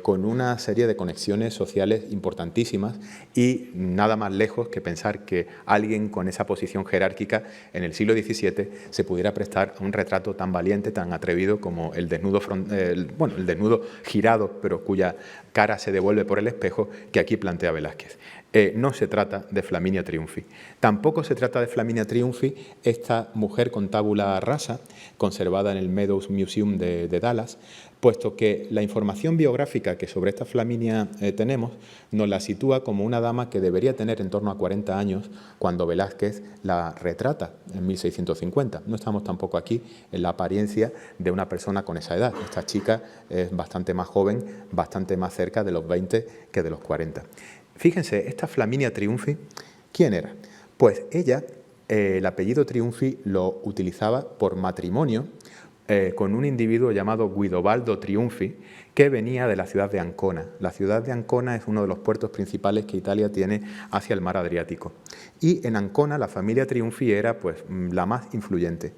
con una serie de conexiones sociales importantísimas y nada más lejos que pensar que alguien con esa posición jerárquica en el siglo XVII se pudiera prestar a un retrato tan valiente, tan atrevido como el desnudo girado, pero cuya cara se devuelve por el espejo que aquí plantea Velázquez. No se trata de Flaminia Triunfi. Tampoco se trata de Flaminia Triunfi esta mujer con tabula rasa, conservada en el Meadows Museum de Dallas, puesto que la información biográfica que sobre esta Flaminia tenemos nos la sitúa como una dama que debería tener en torno a 40 años cuando Velázquez la retrata en 1650. No estamos tampoco aquí en la apariencia de una persona con esa edad. Esta chica es bastante más joven, bastante más cerca de los 20 que de los 40. Fíjense, esta Flaminia Triunfi, ¿quién era? Pues ella, el apellido Triunfi lo utilizaba por matrimonio con un individuo llamado Guidobaldo Triunfi, que venía de la ciudad de Ancona. La ciudad de Ancona es uno de los puertos principales que Italia tiene hacia el mar Adriático. Y en Ancona la familia Triunfi era pues, la más influyente.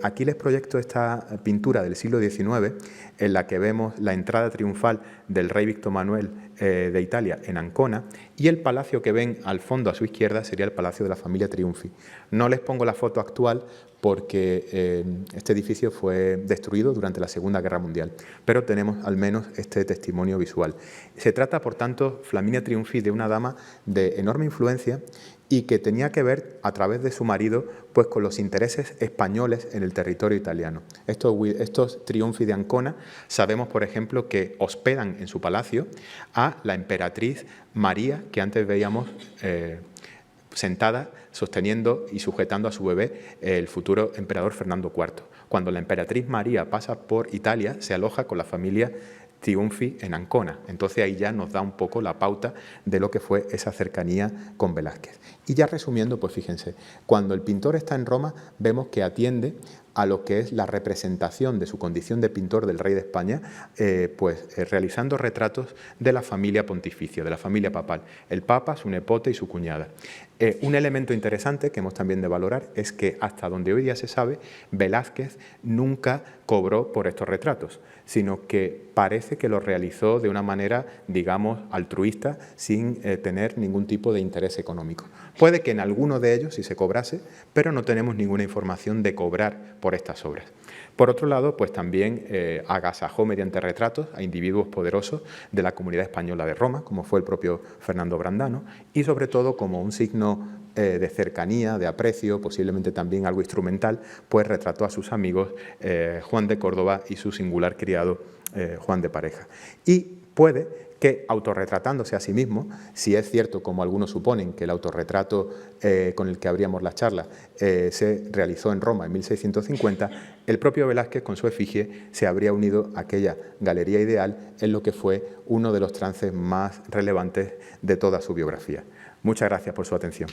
Aquí les proyecto esta pintura del siglo XIX en la que vemos la entrada triunfal del rey Víctor Manuel de Italia en Ancona y el palacio que ven al fondo a su izquierda sería el palacio de la familia Triunfi. No les pongo la foto actual porque este edificio fue destruido durante la Segunda Guerra Mundial, pero tenemos al menos este testimonio visual. Se trata, por tanto, Flaminia Triunfi, de una dama de enorme influencia y que tenía que ver, a través de su marido, pues con los intereses españoles en el territorio italiano. Estos Triunfi de Ancona, sabemos, por ejemplo, que hospedan en su palacio a la emperatriz María, que antes veíamos sentada, sosteniendo y sujetando a su bebé el futuro emperador Fernando IV. Cuando la emperatriz María pasa por Italia, se aloja con la familia Triunfi en Ancona. Entonces ahí ya nos da un poco la pauta de lo que fue esa cercanía con Velázquez. Y ya resumiendo, pues fíjense, cuando el pintor está en Roma vemos que atiende a lo que es la representación de su condición de pintor del rey de España, realizando retratos de la familia pontificia, de la familia papal, el papa, su nepote y su cuñada. Un elemento interesante que hemos también de valorar es que hasta donde hoy día se sabe, Velázquez nunca cobró por estos retratos, sino que parece que los realizó de una manera, digamos, altruista, sin tener ningún tipo de interés económico. Puede que en alguno de ellos sí se cobrase, pero no tenemos ninguna información de cobrar por estas obras. Por otro lado, pues también agasajó mediante retratos a individuos poderosos de la comunidad española de Roma, como fue el propio Fernando Brandano, y sobre todo como un signo de cercanía, de aprecio, posiblemente también algo instrumental, pues retrató a sus amigos Juan de Córdoba y su singular criado Juan de Pareja. Y puede que, autorretratándose a sí mismo, si es cierto, como algunos suponen, que el autorretrato con el que abríamos la charla se realizó en Roma en 1650, el propio Velázquez con su efigie se habría unido a aquella galería ideal en lo que fue uno de los trances más relevantes de toda su biografía. Muchas gracias por su atención.